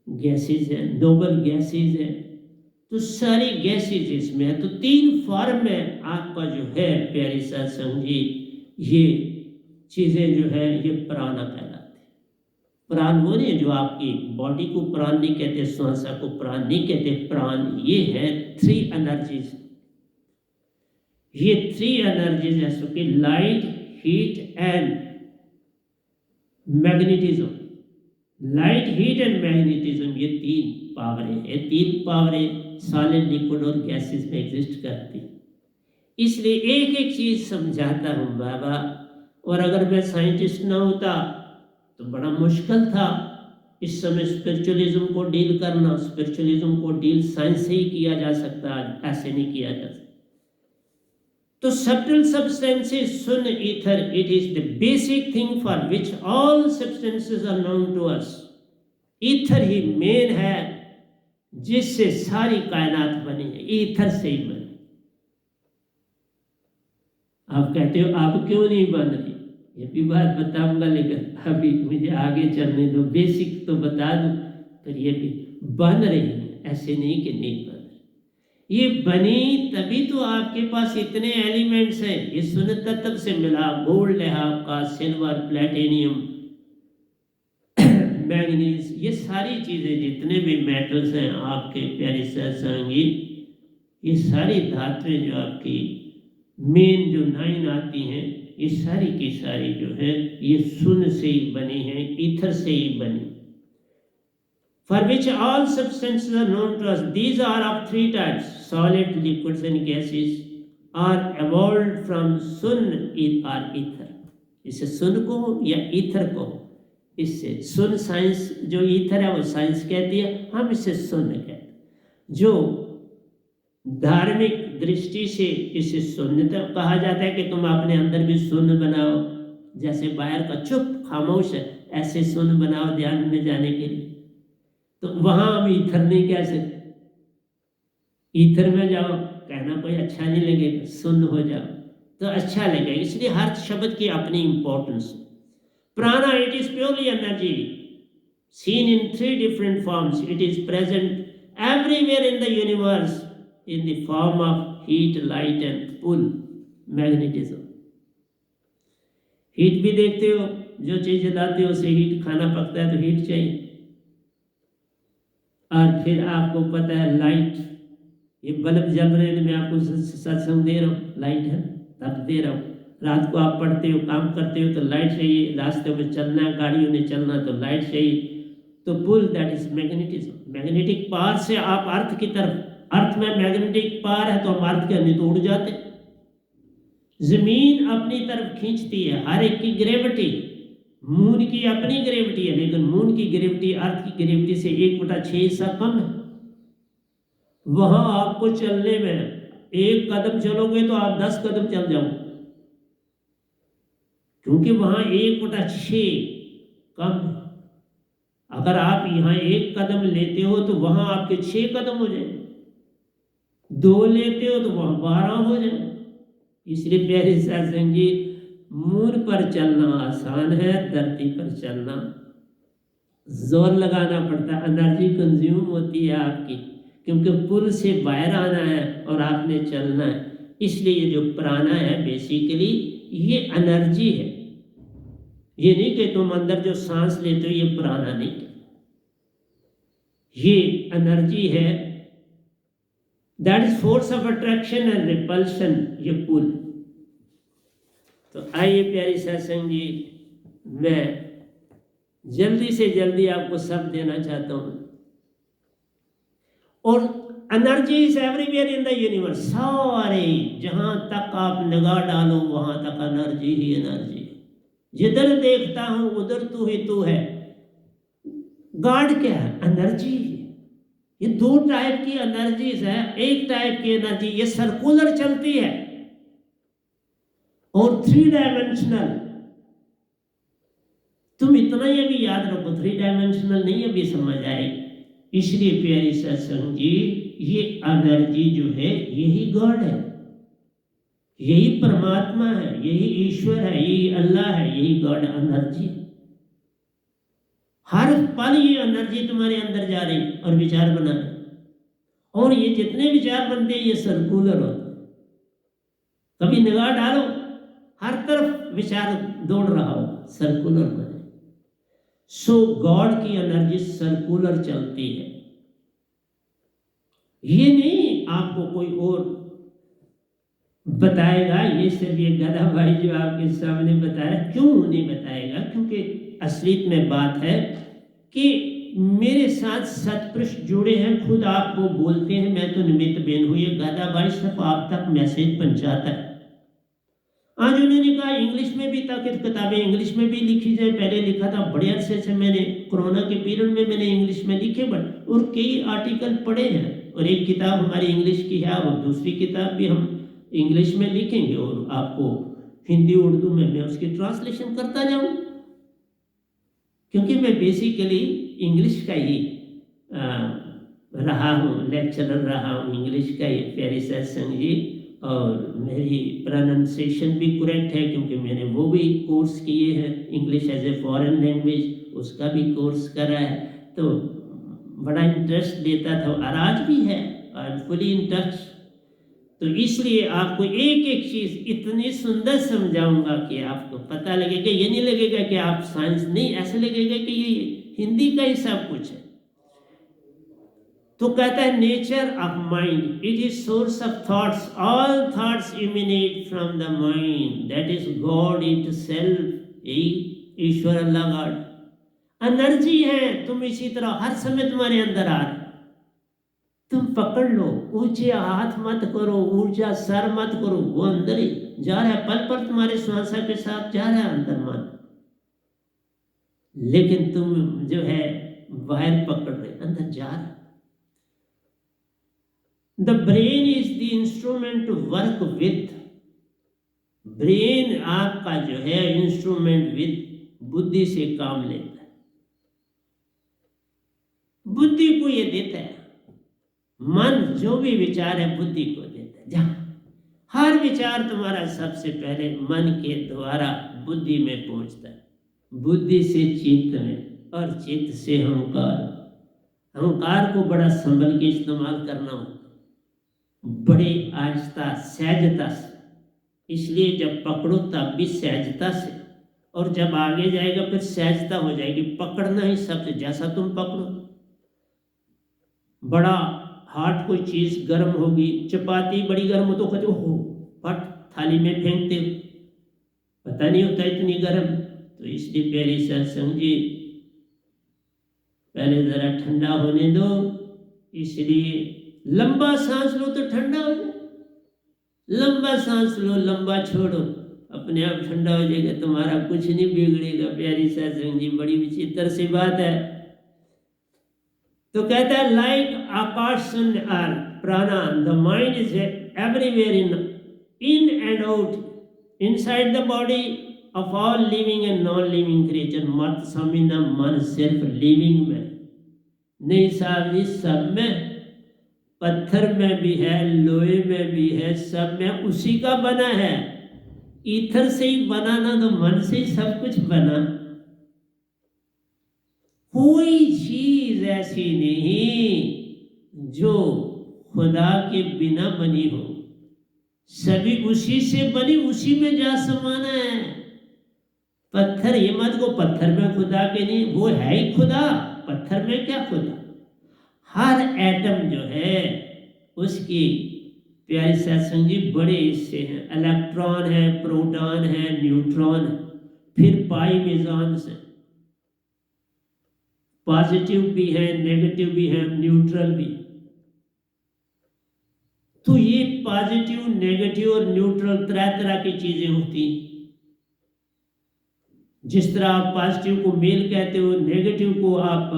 गैसेज है, नोबल गैसेज है, तो सारी गैसेज इसमें है। तो 3 फॉर्म में आपका जो है प्यारे सत्संग जी, ये चीज़ें जो है ये प्राण कहलाती है। प्राण वो नहीं जो आपकी बॉडी को प्राण नहीं कहते, श्वासा को प्राण नहीं कहते, प्राण ये है 3 एनर्जीज। ये 3 एनर्जीज है सो कि light, heat and magnetism. Light, heat and magnetism, ये 3 पावरें, ये 3 पावरें सॉलिड, लिक्विड और गैसेस में एग्जिस्ट करती। इसलिए एक एक चीज समझाता हूँ बाबा, और अगर मैं साइंटिस्ट ना होता तो बड़ा मुश्किल था इस समय स्पिरिचुअलिज्म को डील करना। स्पिरिचुअलिज्म को डील साइंस से ही किया जा सकता है, ऐसे नहीं किया जा सकता। तो subtle substances, sun, ether, it is the basic thing for which all substances are known to us. Ether he main है जिससे सारी कायनात बनी है, ईथर से ही बनी। आप कहते हो आप क्यों नहीं बन रही, ये भी बात बताऊंगा, लेकिन अभी मुझे आगे चलने दो, बेसिक तो बता दूं। फिर ये भी बन रही है, ऐसे नहीं कि नहीं बन रही। ये बनी तभी तो आपके पास इतने एलिमेंट्स हैं। ये शून्य तत्व से मिला, गोल्ड है आपका, सिल्वर, प्लेटिनियम, मैग्नीज, ये सारी चीज़ें जितने भी मेटल्स हैं आपके प्यारे सत्संगी, ये सारी धातुएं जो आपकी मेन जो 9 आती हैं, ये सारी की सारी जो है ये शून्य से ही बनी है, ईथर से ही बनी। For which all substances are known to us. These are of 3 types: solid, liquids and gases are evolved from sun or ether. इसे सुन को या ईथर को, इससे सुन साइंस, जो ईथर है वो साइंस कहती है, हम इसे सुन कहते हैं। जो धार्मिक दृष्टि से इसे शून्य कहा जाता है कि तुम अपने अंदर भी शून्य बनाओ, जैसे बाहर का चुप खामोश है, ऐसे शून्य बनाओ ध्यान में जाने के लिए। तो वहां हम ईथर नहीं कह सकते, ईथर में जाओ कहना कोई अच्छा नहीं लगेगा, शून्य हो जाओ तो अच्छा लगेगा। इसलिए हर शब्द की अपनी इंपॉर्टेंस। प्राणा, it is purely energy seen in 3 different forms. It is present everywhere in the universe in the form of heat, light and pull, magnetism. Heat भी देखते हो, जो चीज जलाते हो उसे हीट, खाना पकता है तो हीट चाहिए। और फिर आपको पता है लाइट, ये बल्ब जल रहे हैं, मैं आपको सत्संग दे रहा हूँ, लाइट है तब दे रहा हूँ। रात को आप पढ़ते हो, काम करते हो तो लाइट चाहिए, रास्ते में चलना है, गाड़ियों में चलना तो लाइट चाहिए। तो pull, that is magnetism. Magnetic power से आप अर्थ की तरफ, अर्थ में मैग्नेटिक पावर है तो हम अर्थ के अंदर तो उड़ जाते। जमीन अपनी तरफ खींचती है, हर एक की ग्रेविटी, मून की अपनी ग्रेविटी है, लेकिन मून की ग्रेविटी अर्थ की ग्रेविटी से 1/6 हिस्सा कम है। वहां आपको चलने में 1 कदम चलोगे तो आप 10 कदम चल जाओगे, क्योंकि वहां 1/6 कम है। अगर आप यहाँ 1 कदम लेते हो तो वहां आपके 6 कदम हो जाए, 2 लेते हो तो वहां 12 हो जाए। इसलिए प्यारे सत्संग जी, मून पर चलना आसान है, धरती पर चलना जोर लगाना पड़ता है, एनर्जी कंज्यूम होती है आपकी, क्योंकि पुल से बाहर आना है और आपने चलना है। इसलिए ये जो प्राणा है बेसिकली ये एनर्जी है। ये नहीं कि तुम अंदर जो सांस लेते हो ये प्राणा नहीं, ये एनर्जी है। That is force of attraction and repulsion, ये पुल। तो आइए प्यारी सत्संग जी, मैं जल्दी से जल्दी आपको सब देना चाहता हूं। और energy is everywhere in the universe, सारे जहां तक आप निगाह डालो वहां तक एनर्जी ही एनर्जी है। जिधर देखता हूं उधर तू ही तू है। गॉड क्या है? एनर्जी। ये 2 टाइप की एनर्जीज है। एक टाइप की एनर्जी ये सर्कुलर चलती है और 3 डायमेंशनल। तुम इतना ही अभी याद रखो, 3 डायमेंशनल नहीं अभी समझ आएगी, इसलिए प्यारे सत्संग जी, ये एनर्जी जो है यही गॉड है, यही परमात्मा है, यही ईश्वर है, यही अल्लाह है, यही गॉड एनर्जी। हर पल ये एनर्जी तुम्हारे अंदर जा रही और विचार बना रही, और ये जितने विचार बनते हैं ये सर्कुलर होते हैं। कभी निगाह डालो, हर तरफ विचार दौड़ रहा हो, सर्कुलर बने। सो गॉड की एनर्जी सर्कुलर चलती है। ये नहीं आपको कोई और बताएगा, ये सिर्फ ये गधा भाई जो आपके सामने बताया। क्यों नहीं बताएगा? क्योंकि असलियत में बात है कि मेरे साथ सतपुरुष जुड़े हैं, खुद आपको बोलते हैं मैं तो निमित्त बेन हुई। गधा भाई सिर्फ आप तक मैसेज पहुंचाता है। आज उन्होंने कहा इंग्लिश में भी, ताकि किताबें इंग्लिश में भी लिखी जाए। पहले लिखा था बड़े अरसे से, मैंने कोरोना के पीरियड में मैंने इंग्लिश में लिखे और कई आर्टिकल पढ़े हैं, और एक किताब हमारी इंग्लिश की है, और दूसरी किताब भी हम इंग्लिश में लिखेंगे, और आपको हिंदी उर्दू में मैं उसकी ट्रांसलेशन करता जाऊँ, क्योंकि मैं बेसिकली इंग्लिश का ही रहा हूँ, लेक्चरर रहा हूँ इंग्लिश का ही प्यारे सत्संग जी। और मेरी प्रोनाउंसिएशन भी करेक्ट है, क्योंकि मैंने वो भी कोर्स किए हैं, English as a foreign language, उसका भी कोर्स करा है। तो बड़ा इंटरेस्ट देता था, और आज भी है, I am fully in touch. तो इसलिए आपको एक एक चीज़ इतनी सुंदर समझाऊंगा कि आपको पता लगेगा। ये नहीं लगेगा कि आप साइंस नहीं, ऐसे लगेगा कि ये हिंदी का ही सब कुछ है। तो कहता है nature of mind, it is source of thoughts, all thoughts emanate from the mind, that is God itself. ईश्वर अल्लाह गॉड एनर्जी है। तुम इसी तरह हर समय तुम्हारे अंदर आ रहे, तुम पकड़ लो, ऊंचे हाथ मत करो, ऊंचा सर मत करो, वो अंदर ही जा रहा है, पल पल तुम्हारे श्वासा के साथ जा रहा है अंदर मन, लेकिन तुम जो है बाहर पकड़ रहे, अंदर जा रहा है। The brain is the instrument to work with. Brain आपका जो है इंस्ट्रूमेंट विथ, बुद्धि से काम लेता है, बुद्धि को ये देता है। मन जो भी विचार है बुद्धि को देता है। जहां हर विचार तुम्हारा सबसे पहले मन के द्वारा बुद्धि में पहुंचता है, बुद्धि से चित्त में, और चित्त से अहंकार। अहंकार को बड़ा संभल के इस्तेमाल करना होता, बड़े आहिस्ता सहजता से। इसलिए जब पकड़ो तब भी सहजता से, और जब आगे जाएगा फिर सहजता हो जाएगी। पकड़ना ही सबसे, जैसा तुम पकड़ो। बड़ा हार्ड कोई चीज़ गर्म होगी, चपाती बड़ी गर्म हो तो कहते हो फट थाली में फेंकते हो, पता नहीं होता इतनी गर्म। तो इसलिए प्यारे सत्संग जी, पहले ज़रा ठंडा होने दो। इसलिए लंबा सांस लो तो ठंडा हो जाए, लंबा सांस लो, लंबा छोड़ो, अपने आप ठंडा हो जाएगा, तुम्हारा कुछ नहीं बिगड़ेगा। प्यारी सत्संग जी, बड़ी विचित्र सी बात है। तो कहता है लाइक आकाश शून्य अर्थ प्राणा, the mind is everywhere in and out, inside the body of all living and non living creature. मत समझना मन सिर्फ लिविंग में नहीं साहब जी, सब में, पत्थर में भी है, लोहे में भी है, सब में उसी का बना है। ईथर से ही बना ना, तो मन से ही सब कुछ बना। कोई चीज ऐसी नहीं जो खुदा के बिना बनी हो, सभी उसी से बनी, उसी में जा समाना है। पत्थर ये मत को पत्थर में खुदा के नहीं, वो है ही खुदा, पत्थर में क्या खुदा। हर एटम जो है उसकी प्यारी सत्संग जी बड़े हिस्से हैं, इलेक्ट्रॉन है, प्रोटॉन है, न्यूट्रॉन है, फिर पाई मेजॉन से, पॉजिटिव भी है, नेगेटिव भी है, न्यूट्रल भी। तो ये पॉजिटिव, नेगेटिव और न्यूट्रल तरह तरह की चीजें होती हैं। जिस तरह आप पॉजिटिव को मेल कहते हो, नेगेटिव को आप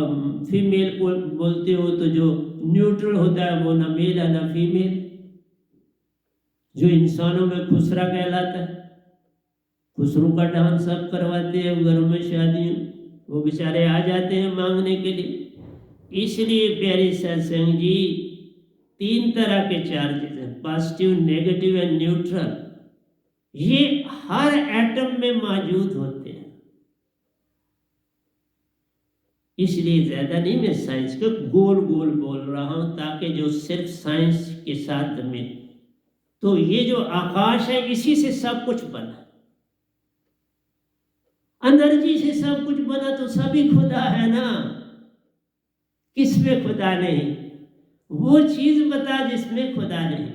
फीमेल को बोलते हो, तो जो न्यूट्रल होता है वो ना मेल है ना फीमेल। जो इंसानों में खुसरा कहलाता है, खुसरू का डांस सब करवाते हैं घरों में, शादियों, वो बेचारे आ जाते हैं मांगने के लिए, इसलिए प्यारे सत्संग जी, 3 तरह के चार्जेस हैं, पॉजिटिव, नेगेटिव एंड न्यूट्रल। ये हर एटम में मौजूद होते हैं। इसलिए ज्यादा नहीं मैं साइंस को गोल गोल बोल रहा हूं, ताकि जो सिर्फ साइंस के साथ में, तो ये जो आकाश है इसी से सब कुछ बना, एनर्जी से सब कुछ बना, तो सभी खुदा है ना। किसमें खुदा नहीं? वो चीज बता जिसमें खुदा नहीं।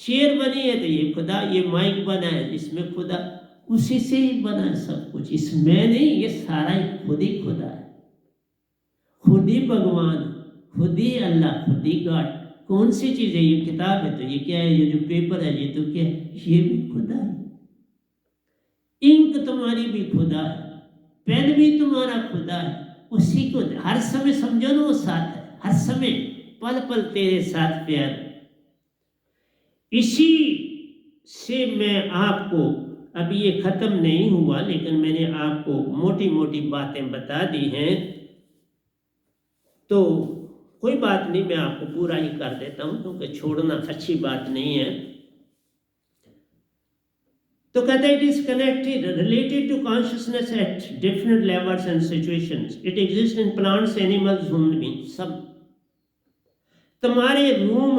चेयर बनी है तो ये खुदा, ये माइक बना है इसमें खुदा, उसी से ही बना है सब कुछ, इसमें नहीं। ये सारा ही खुदा है, खुद ही भगवान, खुद ही अल्लाह, खुद ही गॉड। कौन सी चीज है? ये किताब है तो ये क्या है? ये जो पेपर है ये तो क्या है? ये भी खुदा है। इंक तुम्हारी भी खुदा है, पेन भी तुम्हारा खुदा है। उसी को हर समय समझो ना, वो साथ है हर समय, पल पल तेरे साथ प्यार। इसी से मैं आपको, अभी ये खत्म नहीं हुआ लेकिन मैंने आपको मोटी मोटी बातें बता दी हैं, तो कोई बात नहीं, मैं आपको पूरा ही कर देता हूं क्योंकि छोड़ना अच्छी बात नहीं है। तो कहते हैं it is connected, related to consciousness at different levels and situations. It exist in plants, animals, human beings. सब तुम्हारे रूम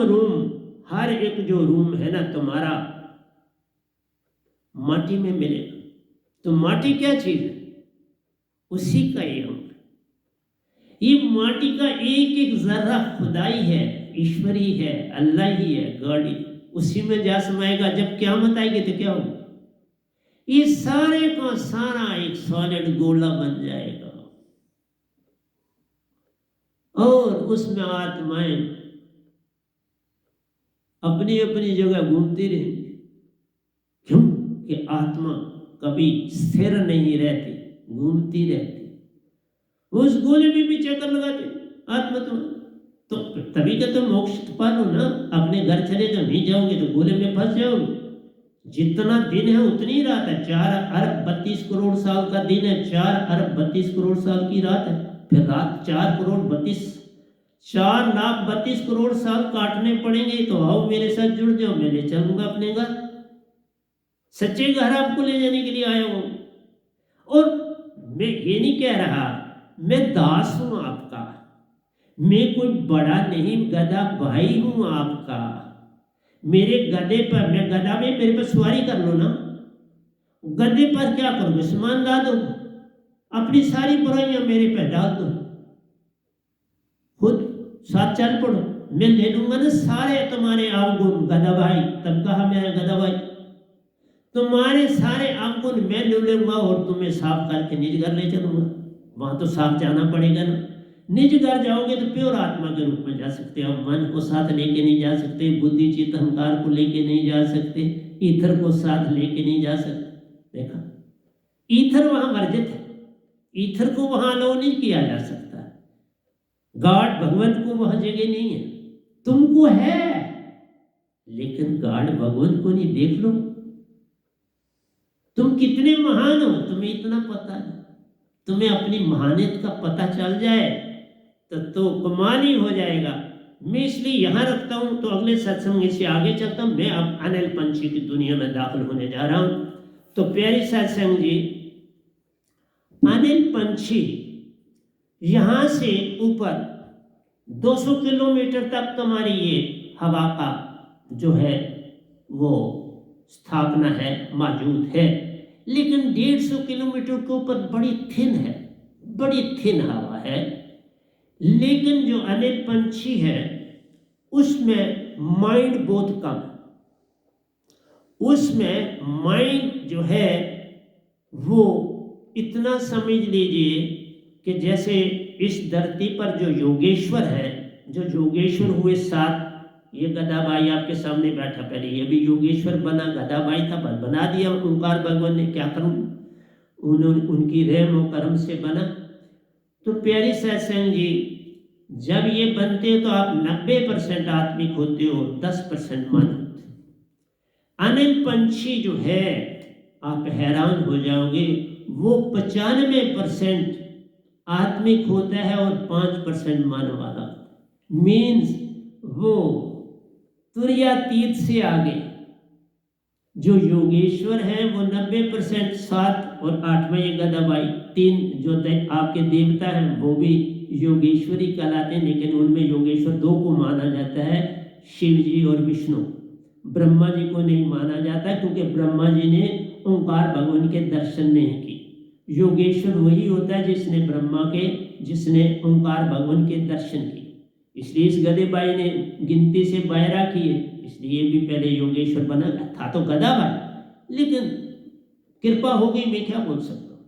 हर एक जो रूम है ना तुम्हारा, माटी में मिलेगा। तो माटी क्या चीज है? उसी का ही अंग। ये माटी का एक एक जर्रा खुदाई है, ईश्वरी है, अल्लाह ही है, गॉड ही। उसी में जा समाएगा। जब क़यामत आएगी तो क्या होगा? ये सारे का सारा एक सॉलिड गोला बन जाएगा और उसमें आत्माएं अपनी अपनी जगह घूमती रहेंगी। क्यों? कि आत्मा कभी स्थिर नहीं रहती, घूमती रहती। उस गोले में भी चक्कर लगाते आत्मा। तो तभी का तो मोक्ष पालो ना। अपने घर चले जाओ, नहीं जाओगे तो गोले में फंस जाओगे। जितना दिन है उतनी रात है। 4 अरब 32 करोड़ साल का दिन है, 4 अरब 32 करोड़ साल की रात है। फिर रात 4 लाख 32 करोड़ साल काटने पड़ेंगे। तो आओ मेरे साथ जुड़ जाओ, मैं ले चलूंगा अपने घर। सच्चे घर आपको ले जाने के लिए आया हूं। और मैं ये नहीं कह रहा मैं दास हूं आपका, मैं कोई बड़ा नहीं, गधा भाई हूं आपका। मेरे गधे पर, मैं गधा में, मेरे पर सवारी कर लो ना। गधे पर क्या करोगे? सामान ला दो, अपनी सारी बुराइयां मेरे पे डाल दो, खुद साथ चल पड़ो। मैं ले लूंगा ना सारे तुम्हारे अवगुण, गधा भाई। तब कहा मैं गधा भाई, तुम्हारे सारे अवगुण मैं ले लूंगा और तुम्हें साफ करके निज घर ले चलूंगा। वहां तो साफ जाना पड़ेगा ना। निज घर जाओगे तो प्योर आत्मा के रूप में जा सकते हो। मन को साथ लेके नहीं जा सकते, बुद्धि चित्त अहंकार को लेके नहीं जा सकते, ईथर को साथ लेके नहीं जा सकते। देखा, ईथर वहां वर्जित है, ईथर को वहां अलाउ नहीं किया जा सकता। गॉड भगवान को वहां जगह नहीं है। तुमको है लेकिन गॉड भगवान को नहीं। देख लो तुम कितने महान हो, तुम्हें इतना पता है। तुम्हें अपनी महानियत का पता चल जाए तो कमाल ही हो जाएगा। मैं इसलिए यहां रखता हूं, तो अगले सत्संग से आगे चलता हूं। मैं अब अनिल पंछी की दुनिया में दाखिल होने जा रहा हूं। तो प्यारी सत्संग जी, अनिल पंछी यहां से ऊपर 200 किलोमीटर तक तुम्हारी ये हवा का जो है वो स्थापना है, मौजूद है। लेकिन 150 किलोमीटर के ऊपर बड़ी थिन है, बड़ी थिन हवा है। लेकिन जो अनिल पंछी है उसमें माइंड बहुत कम, उसमें माइंड जो है वो इतना समझ लीजिए कि जैसे इस धरती पर जो योगेश्वर है, जो योगेश्वर हुए 7, ये गदाबाई आपके सामने बैठा, पहले ये भी योगेश्वर बना, गदाबाई था पर बना दिया ओंकार भगवान ने, क्या करूं, उन्होंने उनकी रहम और करम से बना। तो प्यारी सत्संग जी, जब ये बनते हो तो आप 90% आत्मिक होते हो, 10% मन होते। अनिल पंछी जो है, आप हैरान हो जाओगे, वो 95% आत्मिक होता है और 5% मन वाला। मीन्स वो तुर्यातीत से आगे। जो योगेश्वर है वो 90%, 7 और 8 में ये गदाबाई 3 जो आपके देवता हैं वो भी योगेश्वरी कहलाते हैं, लेकिन उनमें योगेश्वर 2 को माना जाता है, शिव जी और विष्णु। ब्रह्मा जी को नहीं माना जाता क्योंकि ब्रह्मा जी ने ओंकार भगवान के दर्शन नहीं किए। योगेश्वर वही होता है जिसने ओंकार भगवान के दर्शन किए। इसलिए इस गधेबाई ने गिनती से 12 किए, इसलिए भी पहले योगेश्वर बना था तो गधाबाई, लेकिन कृपा हो गई, मैं क्या बोल सकता हूँ।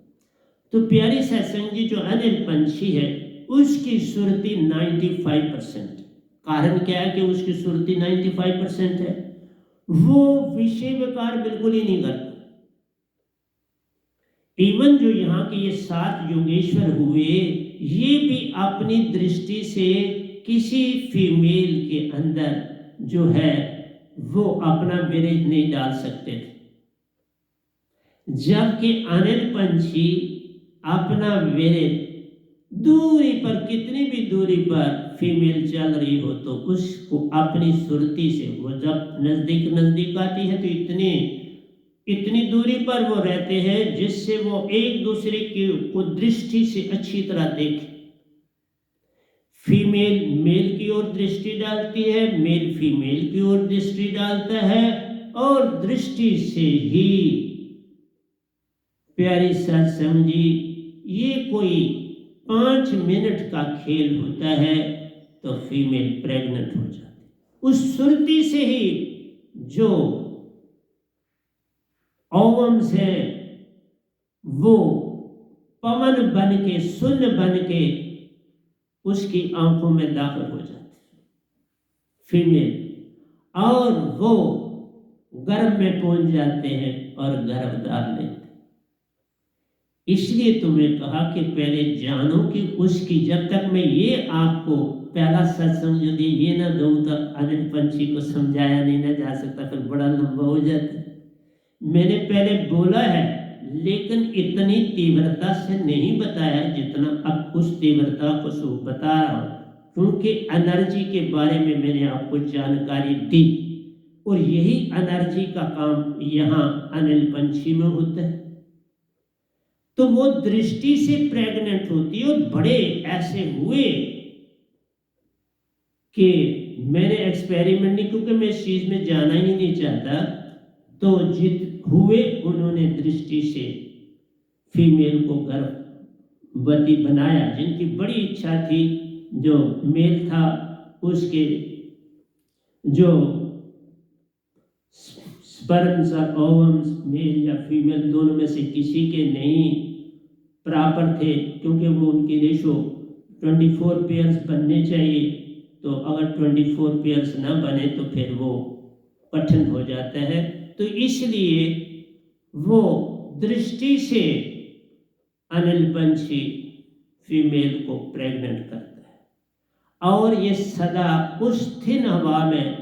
तो प्यारी सत्संग जी, जो अनिल पंछी है उसकी सुरती 95%। कारण क्या है कि उसकी सुरती 95% है? वो विषय विकार बिल्कुल ही नहीं करता। इवन जो यहाँ के ये 7 योगेश्वर हुए, ये भी अपनी दृष्टि से किसी फीमेल के अंदर जो है वो अपना विरज नहीं डाल सकते थे, जबकि अनिल पंछी अपना विरज दूरी पर, कितनी भी दूरी पर फीमेल चल रही हो तो उसको अपनी सुरती से, वो जब नजदीक आती है तो इतनी दूरी पर वो रहते हैं जिससे वो एक दूसरे को दृष्टि से अच्छी तरह देखे। फीमेल मेल की ओर दृष्टि डालती है, मेल फीमेल की ओर दृष्टि डालता है, और दृष्टि से ही प्यारी सत्संग जी ये कोई 5 मिनट का खेल होता है तो फीमेल प्रेग्नेंट हो जाती है। उस सुरती से ही जो ओवम्स है वो पवन बन के, सुन बन के उसकी आंखों में दाखिल हो जाती फीमेल, और वो गर्भ में पहुंच जाते हैं और गर्भ धार लेते। इसलिए तुम्हें कहा कि पहले जानो कि उसकी, जब तक मैं ये आपको पहला सत्संग यदि ये ना दूं तो अनिल पंछी को समझाया नहीं ना जा सकता, फिर बड़ा लंबा हो जाता। मैंने पहले बोला है लेकिन इतनी तीव्रता से नहीं बताया जितना अब उस तीव्रता को बता रहा हूं, क्योंकि एनर्जी के बारे में मैंने आपको जानकारी दी, और यही एनर्जी का काम यहाँ अनिल पंछी में होता है। तो वो दृष्टि से प्रेग्नेंट होती है, और बड़े ऐसे हुए कि मैंने एक्सपेरिमेंट नहीं, क्योंकि मैं इस चीज में जाना ही नहीं चाहता, तो जित हुए उन्होंने दृष्टि से फीमेल को गर्भवती बनाया, जिनकी बड़ी इच्छा थी। जो मेल था उसके जो स्पर्म्स और ओवम्स, मेल या फीमेल दोनों में से किसी के नहीं प्रॉपर थे, क्योंकि वो उनकी रेशो 24 पेयर्स बनने चाहिए, तो अगर 24 पेयर्स ना बने तो फिर वो कठिन हो जाता है। तो इसलिए वो दृष्टि से अनिल पंछी फीमेल को प्रेग्नेंट करता है, और ये सदा उस थिन हवा में,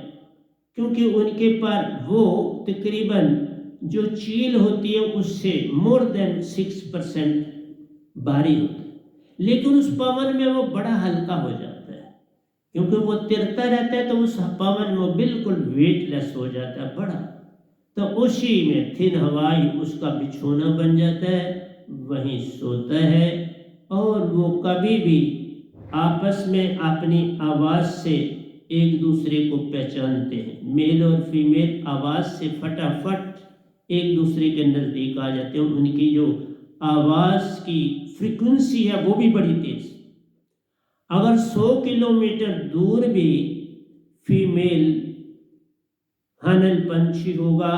क्योंकि उनके पर वो तकरीबन जो चील होती है उससे मोर देन 6% भारी होती है, लेकिन उस पवन में वो बड़ा हल्का हो जाता है, क्योंकि वो तिरता रहता है, तो उस पवन में वो बिल्कुल वेटलेस हो जाता है बड़ा। तो उसी में थिन हवाई उसका बिछोना बन जाता है, वहीं सोता है, और वो कभी भी आपस में अपनी आवाज़ से एक दूसरे को पहचानते हैं। मेल और फीमेल आवाज़ से फटाफट एक दूसरे के नज़दीक आ जाते हैं। उनकी जो आवाज़ की फ्रीक्वेंसी है वो भी बड़ी तेज। अगर 100 किलोमीटर दूर भी फीमेल अनिल पंछी होगा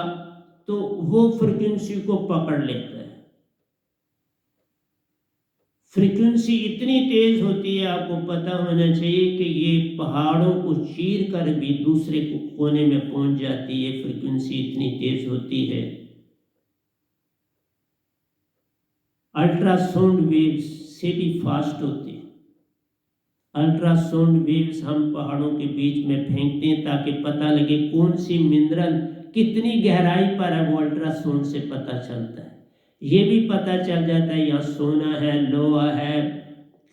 तो वो फ्रीक्वेंसी को पकड़ लेता है। फ्रीक्वेंसी इतनी तेज होती है, आपको पता होना चाहिए कि ये पहाड़ों को चीर कर भी दूसरे कोने में पहुंच जाती है। फ्रीक्वेंसी इतनी तेज होती है। अल्ट्रासाउंड वेव्स से भी फास्ट होती है। अल्ट्रासाउंड वेव्स हम पहाड़ों के बीच में फेंकते हैं ताकि पता लगे कौन सी मिनरल कितनी गहराई पर है, वो अल्ट्रासाउंड से पता चलता है। ये भी पता चल जाता है यहाँ सोना है, लोहा है,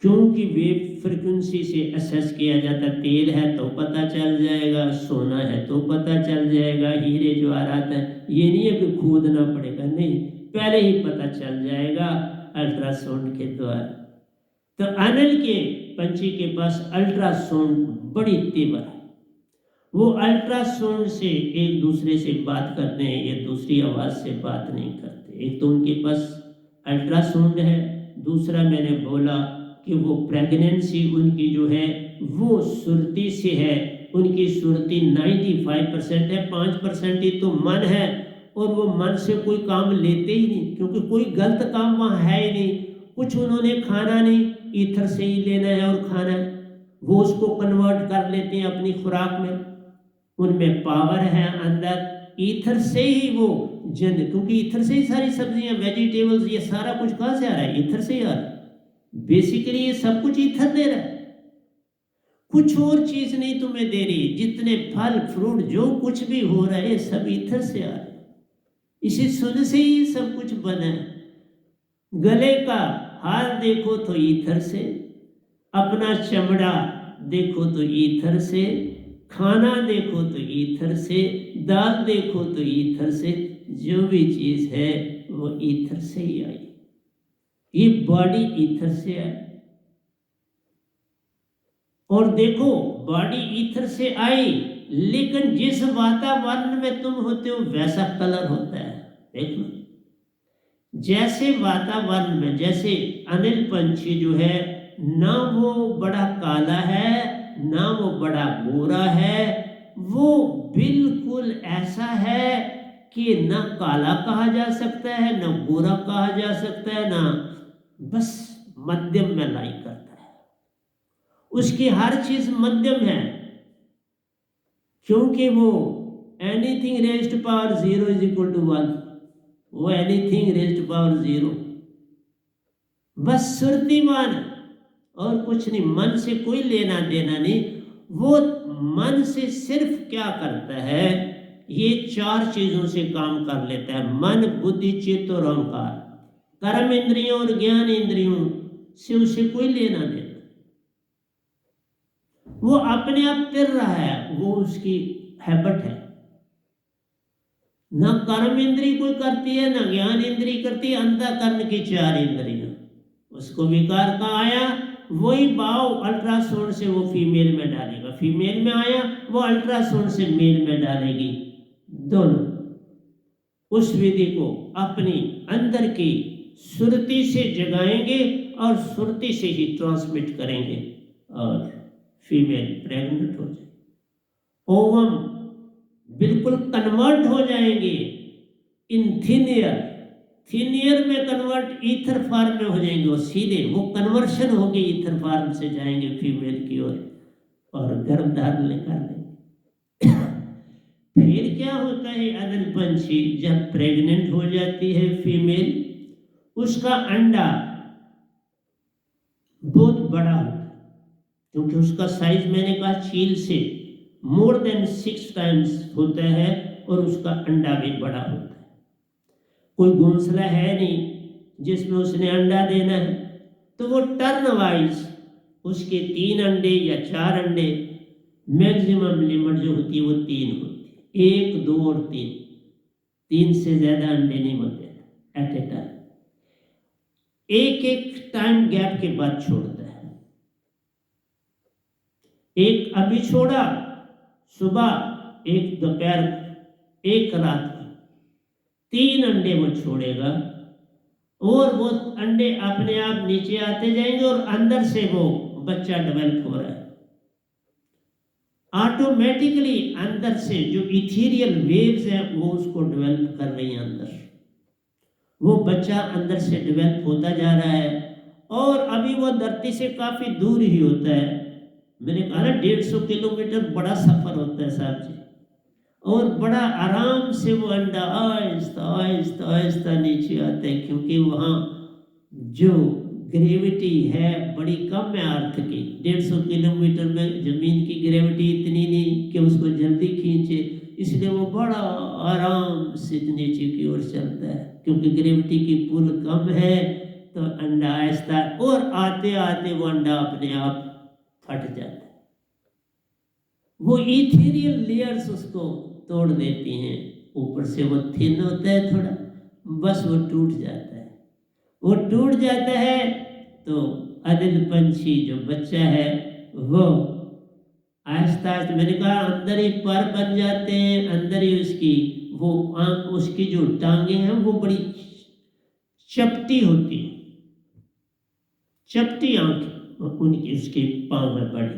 क्योंकि वेव फ्रिक्वेंसी से असेस किया जाता है। तेल है तो पता चल जाएगा, सोना है तो पता चल जाएगा, हीरे जवाहरात है, ये नहीं है कि खोदना पड़ेगा, नहीं, पहले ही पता चल जाएगा अल्ट्रासाउंड के द्वारा। तो अनिल के पंछी के पास अल्ट्रासाउंड बड़ी तीव्र है, वो अल्ट्रासाउंड से एक दूसरे से बात करते हैं, ये दूसरी आवाज़ से बात नहीं करते। एक तो उनके पास अल्ट्रासाउंड है, दूसरा मैंने बोला कि वो प्रेगनेंसी उनकी जो है वो सुरती से है, उनकी सुरती 95% है, 5% ही तो मन है, और वो मन से कोई काम लेते ही नहीं, क्योंकि कोई गलत काम वहाँ है ही नहीं, कुछ उन्होंने खाना नहीं, ईथर से ही लेना है और खाना है, वो उसको कन्वर्ट कर लेते हैं अपनी खुराक में, उनमें पावर है अंदर, ईथर से ही वो जन, क्योंकि ईथर से ही सारी सब्जियां, वेजिटेबल्स, ये सारा कुछ कहाँ से आ रहा है? ईथर से ही आ रहा है। बेसिकली ये सब कुछ ईथर दे रहा है, कुछ और चीज नहीं तुम्हें दे रही। जितने फल फ्रूट जो कुछ भी हो रहा है सब ईथर से आ रहा है, इसी सुन से ही सब कुछ बना है। गले का हार देखो तो ईथर से, अपना चमड़ा देखो तो ईथर से, खाना देखो तो ईथर से, दाल देखो तो ईथर से, जो भी चीज है वो ईथर से ही आई, ये बॉडी ईथर से है। और देखो बॉडी ईथर से आई, लेकिन जिस वातावरण में तुम होते हो वैसा कलर होता है। देख लो, जैसे वातावरण में, जैसे अनिल पंछी जो है ना वो बड़ा काला है ना वो बड़ा गोरा है, वो बिल्कुल ऐसा है कि ना काला कहा जा सकता है ना गोरा कहा जा सकता है, ना, बस मध्यम में लाई करता है, उसकी हर चीज मध्यम है, क्योंकि वो anything raised power 0 is equal to 1, वो एनीथिंग रेज्ड पावर 0, बस सुरतिमान और कुछ नहीं, मन से कोई लेना देना नहीं। वो मन से सिर्फ क्या करता है, ये 4 चीजों से काम कर लेता है, मन बुद्धि चित्त और अहंकार, कर्म इंद्रियों और ज्ञान इंद्रियों से उसे कोई लेना देना, वो अपने आप तिर रहा है, वो उसकी हैबिट है। न कर्म इंद्री कोई करती है न ज्ञान इंद्री करती है, अंतःकरण की 4 इंद्रियां, उसको विकार का आया वही भाव अल्ट्रासाउंड से वो फीमेल में डालेगा, फीमेल में आया वो अल्ट्रासाउंड से मेल में डालेगी, दोनों उस विधि को अपनी अंदर की सुरति से जगाएंगे और सुरति से ही ट्रांसमिट करेंगे और फीमेल प्रेग्नेंट हो जाएगी, ओवम बिल्कुल कन्वर्ट हो जाएंगे इन थिन एयर, थिन एयर में कन्वर्ट ईथर फार्म में हो जाएंगे, और सीधे वो कन्वर्शन होगी ईथर फार्म से जाएंगे फीमेल की ओर और गर्भ धारण कर लेंगे। फिर क्या होता है, अनिल पंछी जब प्रेग्नेंट हो जाती है फीमेल, उसका अंडा बहुत बड़ा होता है, क्योंकि उसका साइज मैंने कहा चील से मोर देन 6 टाइम्स होता है, और उसका अंडा भी बड़ा होता है, कोई घोंसला है नहीं जिसमें उसने अंडा देना है, तो वो टर्न वाइज उसके 3 अंडे या 4 अंडे, मैक्सिमम लिमिट जो होती है वो 3 होती है, 1 2 और 3, 3 से ज्यादा अंडे नहीं होते एट ए टाइम, एक एक टाइम गैप के बाद छोड़ता है, एक अभी छोड़ा सुबह, एक दोपहर, एक रात, 3 अंडे वो छोड़ेगा, और वो अंडे अपने आप नीचे आते जाएंगे और अंदर से वो बच्चा डेवलप हो रहा है, ऑटोमेटिकली अंदर से जो इथेरियल वेव्स हैं वो उसको डेवलप कर रही हैं, अंदर वो बच्चा अंदर से डेवलप होता जा रहा है, और अभी वो धरती से काफी दूर ही होता है, मैंने कहा ना 150 किलोमीटर बड़ा सफर होता है साहब जी, और बड़ा आराम से वो अंडा आहिस्ता आहिस्ता आहिस्ता नीचे आता है, क्योंकि वहाँ जो ग्रेविटी है बड़ी कम है अर्थ की, 150 किलोमीटर में जमीन की ग्रेविटी इतनी नहीं कि उसको जल्दी खींचे, इसलिए वो बड़ा आराम से नीचे की ओर चलता है, क्योंकि ग्रेविटी की पुल कम है, तो अंडा आहिस्ता और आते आते वो अंडा अपने आप फट जाता है। वो इथेरियल लेयर्स उसको तोड़ देती हैं, ऊपर से वो थिन होता है थोड़ा, बस वो टूट जाता है। वो टूट जाता है तो अनिल पंछी जो बच्चा है वो आहिस्ता आहिस्ता, मैंने कहा अंदर ही पर बन जाते हैं, अंदर ही उसकी वो आंख, उसकी जो टांगे हैं वो बड़ी चपटी होती है, चपटी आंखें उनकी, उसके पाँव में बड़ी,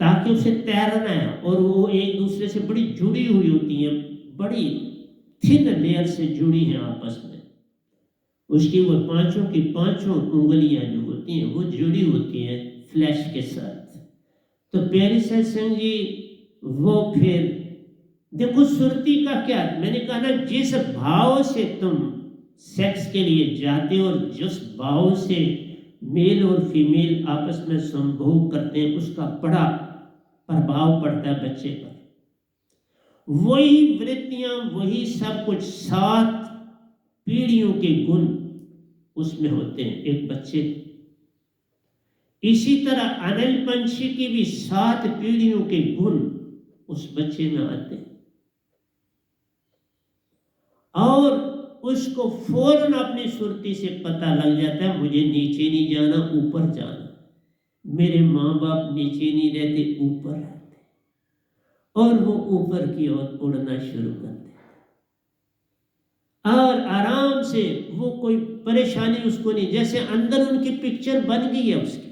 ताकि उसे तैरना है। और वो एक दूसरे से बड़ी जुड़ी हुई होती हैं, बड़ी थिन लेयर से जुड़ी हैं आपस में। उसकी वो पांचों की पांचों उंगलियां जो होती हैं वो जुड़ी होती हैं फ्लैश के साथ। तो प्यारी सत्संग जी, वो फिर देखो सुरती का क्या, मैंने कहा ना, जिस भाव से तुम सेक्स के लिए जाते हो और जिस भाव से मेल और फीमेल आपस में संभोग करते हैं, उसका बड़ा प्रभाव पड़ता है बच्चे पर। वही वृत्तियां, वही सब कुछ, 7 पीढ़ियों के गुण उसमें होते हैं एक बच्चे। इसी तरह अनिल पंछी की भी 7 पीढ़ियों के गुण उस बच्चे में आते हैं, और उसको फौरन अपनी सुरती से पता लग जाता है मुझे नीचे नहीं जाना, ऊपर जाना। मेरे माँ बाप नीचे नहीं रहते, ऊपर रहते, और वो ऊपर की ओर उड़ना शुरू करते और आराम से, वो कोई परेशानी उसको नहीं। जैसे अंदर उनकी पिक्चर बन गई है उसकी,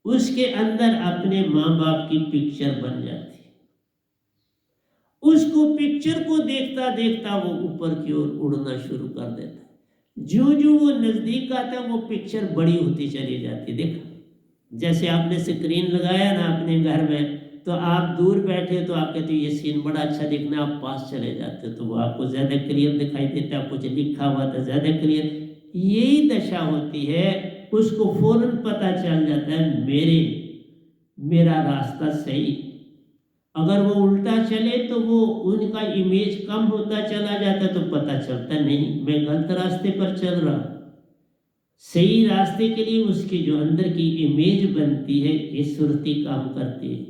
उसके अंदर अपने माँ बाप की पिक्चर बन जाती है। उसको पिक्चर को देखता देखता वो ऊपर की ओर उड़ना शुरू कर देता है। जो जो वो नजदीक आता है वो पिक्चर बड़ी होती चली जाती है। देखा, जैसे आपने स्क्रीन लगाया ना अपने घर में, तो आप दूर बैठे तो आप कहते ये सीन बड़ा अच्छा दिखना है, आप पास चले जाते तो वो आपको ज्यादा क्लियर दिखाई देता है, कुछ लिखा हुआ था ज्यादा क्लियर। यही दशा होती है, उसको फौरन पता चल जाता है मेरा रास्ता सही। अगर वो उल्टा चले तो वो उनका इमेज कम होता चला जाता, तो पता चलता नहीं मैं गलत रास्ते पर चल रहा। सही रास्ते के लिए उसकी जो अंदर की इमेज बनती है, ये सुरती काम करती है।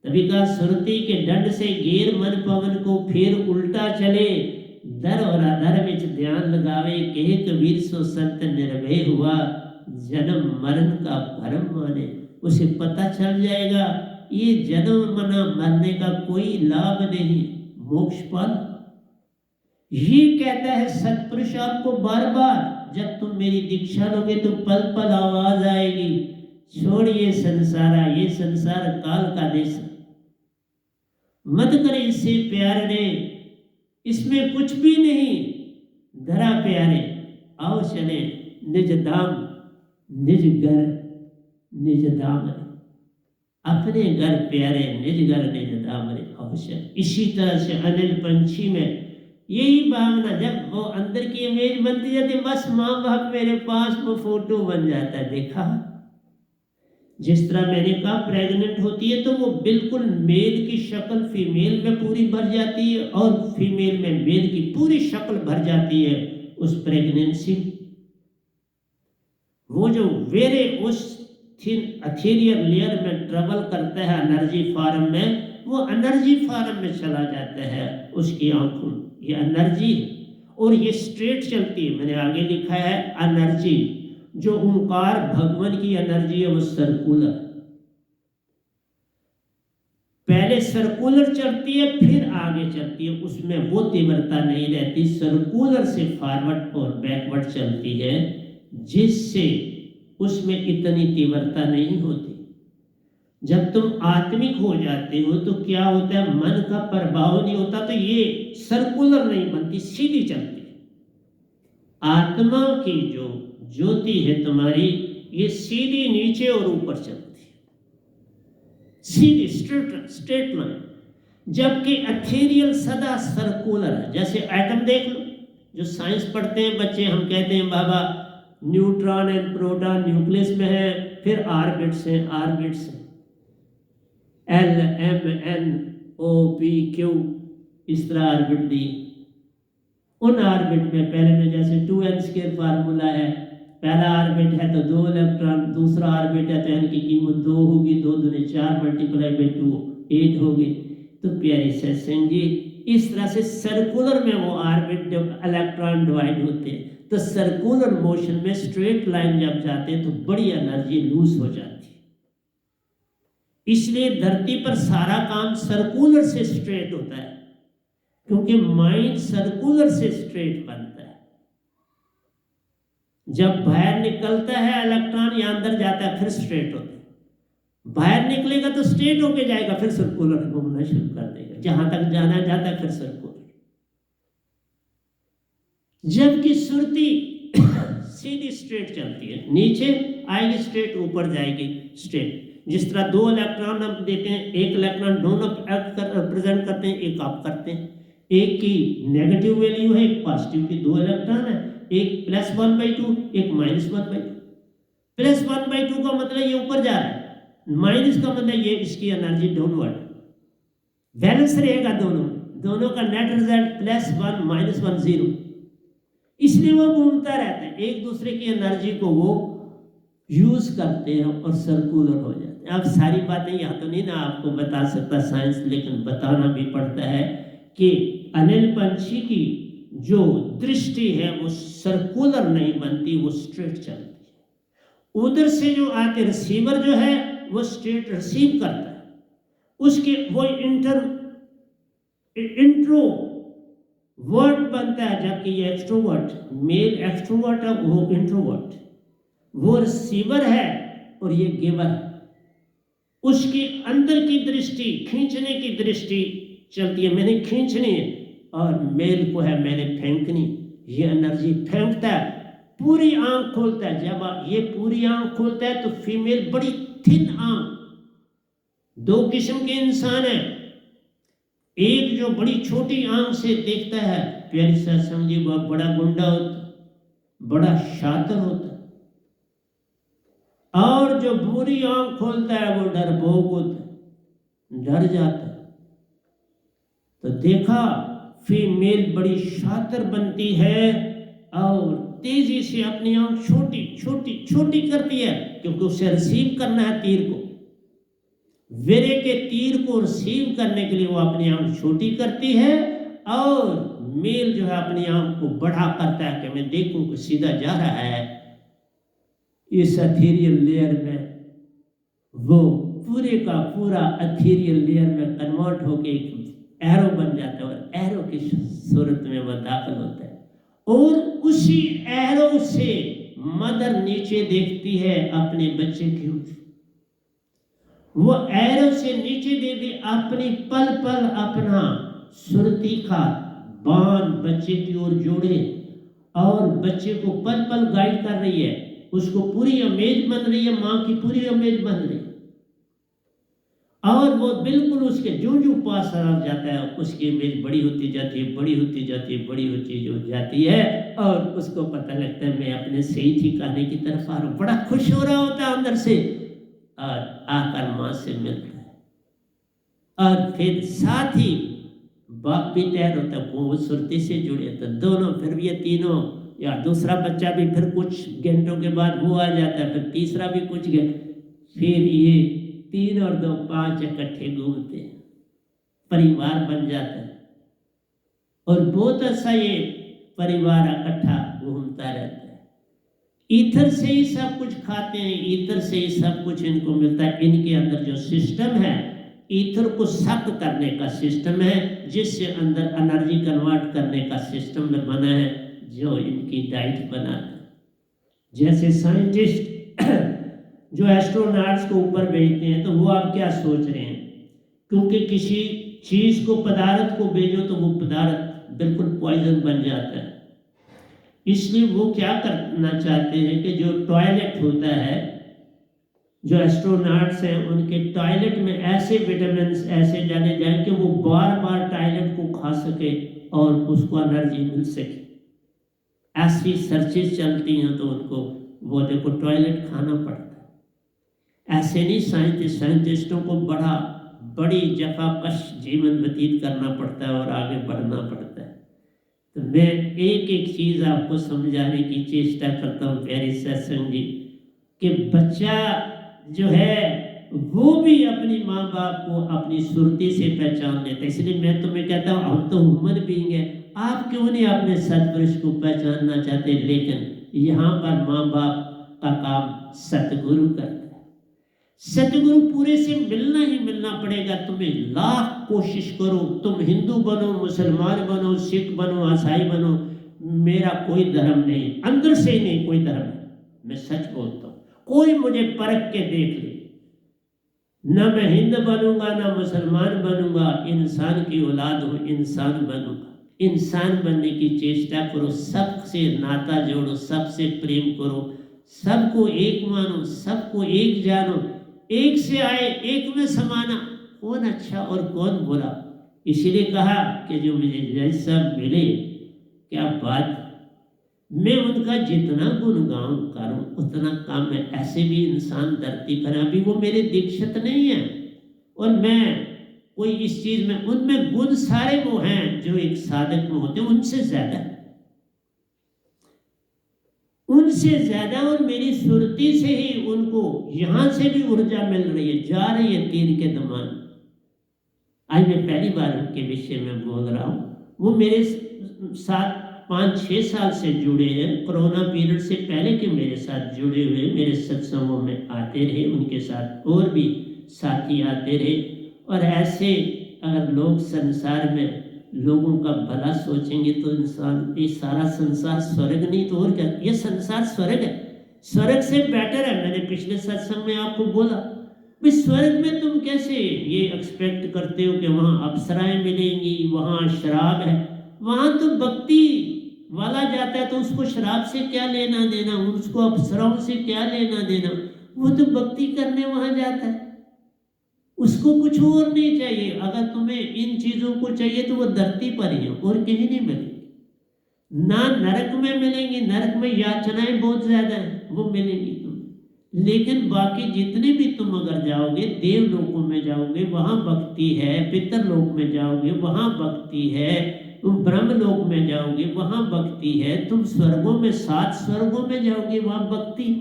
तभी कहा सुरती के दंड से घेर मन पवन को, फिर उल्टा चले दर और अधर विच ध्यान लगावे, कहे कबीर सो संत निर्भय हुआ, जन्म मरण का भरम माने। उसे पता चल जाएगा ये जन्म मना मरने का कोई लाभ नहीं, मोक्ष पाल। ये कहता है सतपुरुष आपको बार बार, जब तुम मेरी दीक्षा लोगे तो पल पल आवाज आएगी, छोड़िए संसारा, ये संसार काल का देश, मत करे इससे प्यार ने, इसमें कुछ भी नहीं धरा प्यारे, आओ चले निज धाम निज घर निज धाम, अपने घर प्यारे निज घर निज धाम रे अवश्य। इसी तरह से अनिल पंछी में यही भावना, जब वो अंदर की इमेज बनती जाती, बस माँ बाप मेरे पास, वो फोटो बन जाता है। देखा, जिस तरह मैंने कहा प्रेग्नेंट होती है तो वो बिल्कुल मेल की शक्ल फीमेल में पूरी भर जाती है, और फीमेल में मेल की पूरी शक्ल भर जाती है उस प्रेगनेंसी। वो जो वेरे उस थिन एथेरियल लेयर में ट्रेवल करता है एनर्जी फॉर्म में, वो एनर्जी फॉर्म में चला जाता है उसकी आंखों, ये एनर्जी। और ये स्ट्रेट चलती है, मैंने आगे लिखा है एनर्जी, जो ओंकार भगवान की एनर्जी है वो सर्कुलर, पहले सर्कुलर चलती है फिर आगे चलती है, उसमें वो तीव्रता नहीं रहती, सर्कुलर से फॉरवर्ड और बैकवर्ड चलती है, जिससे उसमें इतनी तीव्रता नहीं होती। जब तुम आत्मिक हो जाते हो तो क्या होता है, मन का प्रभाव नहीं होता, तो ये सर्कुलर नहीं बनती, सीधी चलती है। आत्मा की जो ज्योति है तुम्हारी, ये सीधी नीचे और ऊपर चलती है, सीधी स्ट्रेट लाइन। जबकि एथेरियल सदा सर्कुलर है। जैसे एटम देख लो, जो साइंस पढ़ते हैं बच्चे, हम कहते हैं बाबा न्यूट्रॉन एंड प्रोटॉन न्यूक्लियस में है, फिर ऑर्बिट्स हैं, L M N O P Q, इस तरह ऑर्बिट दी। उन ऑर्बिट में पहले में जैसे 2n² फार्मूला है, पहला ऑर्बिट है तो 2 इलेक्ट्रॉन, दूसरा ऑर्बिट है तो n की कीमत 2 होगी, 2 दूनी 4 मल्टीप्लाई बाई 2 8 होगी। तो प्यारी सत्संग जी, इस तरह से सर्कुलर में वो ऑर्बिट जब इलेक्ट्रॉन डिवाइड होते हैं तो सर्कुलर मोशन में स्ट्रेट लाइन जब जाते हैं तो बड़ी एनर्जी लूज हो जाती है। इसलिए धरती पर सारा काम सर्कुलर से स्ट्रेट होता है, क्योंकि माइंड सर्कुलर से स्ट्रेट बनता है। जब बाहर निकलता है इलेक्ट्रॉन या अंदर जाता है फिर स्ट्रेट होता है। बाहर निकलेगा तो स्ट्रेट होके जाएगा, फिर सर्कुलर घूमना शुरू कर देगा, जहां तक जाना जाता है फिर सर्कुलर। जबकि सुरती सीधी स्ट्रेट चलती है, नीचे आएगी स्ट्रेट, ऊपर जाएगी स्ट्रेट। जिस तरह 2 इलेक्ट्रॉन हम देते हैं, एक इलेक्ट्रॉन दोनों प्रेजेंट करते हैं, एक आप करते हैं। एक की नेगेटिव वैल्यू है, एक पॉजिटिव की, 2 इलेक्ट्रॉन है, एक +1/2, एक -1/2। +1/2 का मतलब ये ऊपर जा रहा है, माइनस का मतलब ये इसकी एनर्जी डाउनवर्ड। बैलेंस रहेगा दोनों का नेट रिजल्ट +1 -1 0। इसलिए वो घूमता रहता है, एक दूसरे की एनर्जी को वो यूज करते हैं और सर्कुलर हो जाते हैं। अब सारी बातें यहाँ तो नहीं ना आपको बता सकता साइंस, लेकिन बताना भी पड़ता है कि अनिल पंछी की जो दृष्टि है वो सर्कुलर नहीं बनती, वो स्ट्रेट चलती है। उधर से जो आते रिसीवर जो है वो स्ट्रेट रिसीव करता है, उसके वो इंट्रो वर्ड बनता है, जबकि ये एक्सट्रोवर्ट, मेल एक्सट्रोवर्ट है, वो इंट्रोवर्ट। वो रिसीवर है और ये गिवर है। उसके अंदर की दृष्टि, खींचने की दृष्टि चलती है, मैंने खींचनी है, और मेल को है मैंने फेंकनी। ये एनर्जी फेंकता है, पूरी आंख खोलता है। जब ये पूरी आंख खोलता है तो फीमेल बड़ी थिन आंख। 2 किस्म के इंसान है, एक जो बड़ी छोटी आंख से देखता है, प्यारी सा समझी, वह बड़ा गुंडा होता, बड़ा शातिर होता, और जो बुरी आंख खोलता है वो डरपोक होता, डर जाता। तो देखा, फीमेल बड़ी शातिर बनती है और तेजी से अपनी आंख छोटी छोटी छोटी करती है, क्योंकि उसे रिसीव करना है तीर को, वीरे के तीर को रिसीव करने के लिए वो अपनी आंख छोटी करती है, और मेल जो है अपनी आंख को बड़ा करता है कि मैं देखूं कि सीधा जा रहा है। इस एथीरियल लेयर में वो पूरे का पूरा एथीरियल लेयर में कन्वर्ट होके एक एरो बन जाता है, और एरो की सूरत में वह दाखिल होता है, और उसी एरो से मदर नीचे देखती है अपने बच्चे की ओर। वो एरो से नीचे दे दे अपनी पल पल अपना सुरती का बाण बच्चे की ओर जोड़े, और बच्चे को पल पल गाइड कर रही है, उसको पूरी इमेज बन रही है, माँ की पूरी इमेज बन रही है, और वो बिल्कुल उसके जो पास आ जाता है उसकी इमेज बड़ी होती जाती है, बड़ी होती जाती है, बड़ी होती जो जाती है, और उसको पता लगता है मैं अपने सही ठिकाने की तरफ आ रहा हूँ। बड़ा खुश हो रहा होता है अंदर से, और आकर माँ से मिलता है, और फिर साथ ही बाप भी तैयार होता है, वो सुरती से जुड़े, तो दोनों फिर ये तीनों, या दूसरा बच्चा भी फिर कुछ घंटों के बाद वो आ जाता है, फिर तीसरा भी कुछ फिर ये 3 और 2 5 इकट्ठे घूमते हैं, परिवार बन जाता है, और बहुत अच्छा ये परिवार इकट्ठा घूमता रहता है। ईथर से ही सब कुछ खाते हैं, ईथर से ही सब कुछ इनको मिलता है। इनके अंदर जो सिस्टम है, ईथर को सक करने का सिस्टम है, जिससे अंदर एनर्जी कन्वर्ट करने का सिस्टम बना है, जो इनकी डाइट बनाता है। जैसे साइंटिस्ट जो एस्ट्रोनॉट्स को ऊपर भेजते हैं, तो वो आप क्या सोच रहे हैं, क्योंकि किसी चीज को, पदार्थ को भेजो तो वो पदार्थ बिल्कुल पॉइजन बन जाता है। इसलिए वो क्या करना चाहते हैं कि जो टॉयलेट होता है, जो एस्ट्रोनॉट्स हैं उनके टॉयलेट में ऐसे विटामिन ऐसे डाले जाए कि वो बार बार टॉयलेट को खा सके और उसको एनर्जी मिल सके। ऐसी सर्चेज चलती हैं, तो उनको वो देखो टॉयलेट खाना पड़ता है। ऐसे नहीं, साइंटिस्टों को बड़ी जफाकश जीवन व्यतीत करना पड़ता है और आगे बढ़ना पड़ता है। तो मैं एक एक चीज आपको समझाने की चेष्टा करता हूँ प्यारे सत्संग जी, कि बच्चा जो है वो भी अपनी माँ बाप को अपनी सुरती से पहचान लेता है। इसलिए मैं तुम्हें कहता हूँ, हम तो ह्यूमन बीइंग है, आप क्यों नहीं अपने सतपुरुष को पहचानना चाहते? लेकिन यहाँ पर माँ बाप का काम सतगुरु करता है। सतगुरु पूरे से मिलना ही मिलना पड़ेगा। तुम्हें लाख कोशिश करो, तुम हिंदू बनो, मुसलमान बनो, सिख बनो, ईसाई बनो, मेरा कोई धर्म नहीं, अंदर से ही नहीं कोई धर्म है, मैं सच बोलता हूँ। कोई मुझे परख के देख ले, न मैं हिंद बनूंगा ना मुसलमान बनूंगा, इंसान की औलाद हूँ, इंसान बनूंगा। इंसान बनने की चेष्टा करो, सबसे नाता जोड़ो, सबसे प्रेम करो, सबको एक मानो, सबको एक जानो, एक से आए एक में समाना, कौन अच्छा और कौन बुरा। इसीलिए कहा कि जो मुझे जज साहब मिले, क्या बात, मैं उनका जितना गुणगान करूं उतना कम है। ऐसे भी इंसान धरती पर, अभी वो मेरे दीक्षित नहीं है, और मैं कोई इस चीज में, उनमें गुण सारे वो हैं जो एक साधक में होते हैं, उनसे ज्यादा, उनसे ज्यादा। और मेरी सुरती से ही उनको यहां से भी ऊर्जा मिल रही है, जा रही है तीर के दमान। आज मैं पहली बार उनके विषय में बोल रहा हूं। वो मेरे साथ 5-6 साल से जुड़े हैं, कोरोना पीरियड से पहले के मेरे साथ जुड़े हुए, मेरे सत्संगों में आते रहे, उनके साथ और भी साथी आते रहे। और ऐसे अगर लोग संसार में लोगों का भला सोचेंगे तो इंसान, ये सारा संसार स्वर्ग नहीं तो और क्या, ये संसार स्वर्ग है, स्वर्ग से बेटर है। मैंने पिछले सत्संग में आपको बोला, भाई स्वर्ग में तुम कैसे ये एक्सपेक्ट करते हो कि वहाँ अप्सराएं मिलेंगी, वहाँ शराब है। वहाँ तो भक्ति वाला जाता है तो उसको शराब से क्या लेना देना, उसको अप्सराओं से क्या लेना देना, वो तो भक्ति करने वहाँ जाता है, उसको कुछ और नहीं चाहिए। अगर तुम्हें इन चीजों को चाहिए तो वो धरती पर ही है, और कहीं नहीं मिलेंगी। ना नरक में मिलेंगी, नरक में याचनाएं बहुत ज्यादा है, वो मिलेंगी तुम्हें। लेकिन बाकी जितने भी तुम अगर जाओगे, देव लोकों में जाओगे वहां भक्ति है, पितर लोक में जाओगे वहां भक्ति है, तुम ब्रह्म लोक में जाओगे वहां भक्ति है, तुम स्वर्गों में 7 स्वर्गों में जाओगे वहां भक्ति।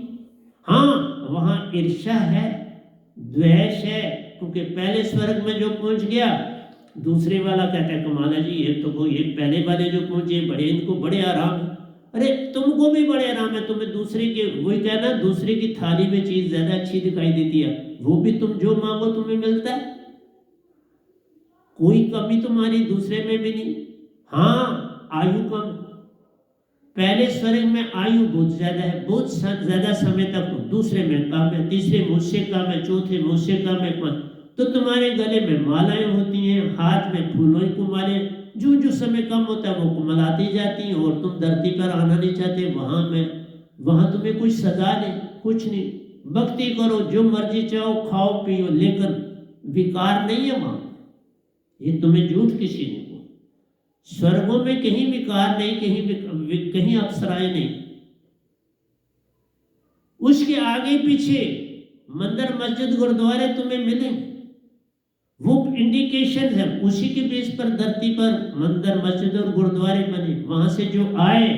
हाँ, वहां ईर्ष्या है, द्वेष है, क्योंकि पहले स्वर्ग में जो पहुंच गया, दूसरे वाला कहता है कमाला जी ये तो, ये पहले वाले जो पहुंचे बड़े, इनको बड़े आराम है। अरे तुमको भी बड़े आराम है, तुम्हें दूसरे के, वही कहना, दूसरे की थाली में चीज ज्यादा अच्छी दिखाई देती है, वो भी तुम जो मांगो तुम्हें मिलता है, कोई कमी तुम्हारी दूसरे में भी नहीं। हाँ, आयु कम, पहले स्वर्ग में आयु बहुत ज्यादा है, बहुत ज्यादा समय तक, दूसरे में कम है, तीसरे में उससे कम है, चौथे में उससे कम है। तो तुम्हारे गले में मालाएं होती हैं, हाथ में फूलों की मालाएं, जो जो समय कम होता है वो कुमलाती जाती हैं, और तुम धरती पर आना नहीं चाहते, वहां तुम्हें कुछ सजा नहीं, कुछ नहीं। भक्ति करो, जो मर्जी चाहो खाओ पियो, लेकिन विकार नहीं है वहां, ये तुम्हें झूठ किसी ने। स्वर्गों में कहीं विकार नहीं, कहीं अप्सराएं नहीं। उसके आगे पीछे मंदिर मस्जिद गुरुद्वारे तुम्हें मिले, वो इंडिकेशन है, उसी के बेस पर धरती पर मंदिर मस्जिद और गुरुद्वारे बने। वहां से जो आए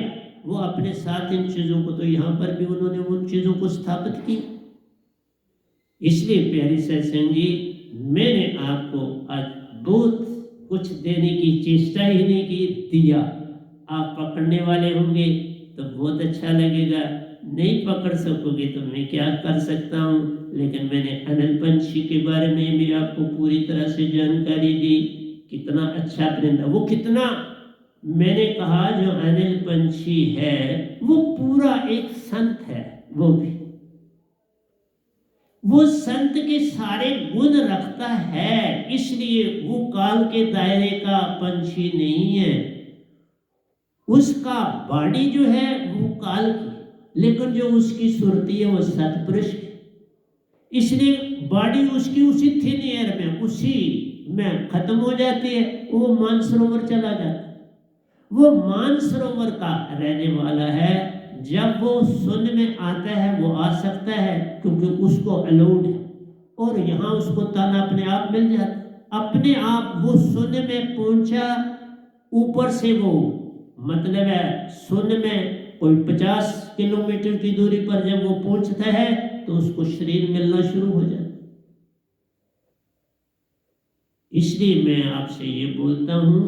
वो अपने साथ इन चीजों को, तो यहाँ पर भी उन्होंने उन चीजों को स्थापित किया। इसलिए प्यारी सत्संग जी, मैंने आपको आज बहुत कुछ देने की चेष्टा ही नहीं की, दिया। आप पकड़ने वाले होंगे तो बहुत अच्छा लगेगा, नहीं पकड़ सकोगे तो मैं क्या कर सकता हूँ। लेकिन मैंने अनिल पंछी के बारे में भी आपको पूरी तरह से जानकारी दी, कितना अच्छा परिंदा, वो कितना, मैंने कहा जो अनिल पंछी है वो पूरा एक संत है, वो संत के सारे गुण रखता है, इसलिए वो काल के दायरे का पंछी नहीं है। उसका बॉडी जो है वो काल की, लेकिन जो उसकी सुरती है वो सतपुरुष की, इसलिए बॉडी उसकी उसी थिन एयर में, उसी में खत्म हो जाती है, वो मानसरोवर चला जाता है। वो मानसरोवर का रहने वाला है, जब वो शून्य में आता है वो आ सकता है, क्योंकि उसको अलाउड है, और यहाँ उसको तन अपने आप मिल जाता है, अपने आप वो शून्य में पहुंचा, ऊपर से वो मतलब है शून्य में कोई 50 किलोमीटर की दूरी पर जब वो पहुंचता है तो उसको शरीर मिलना शुरू हो जाता है। इसलिए मैं आपसे ये बोलता हूं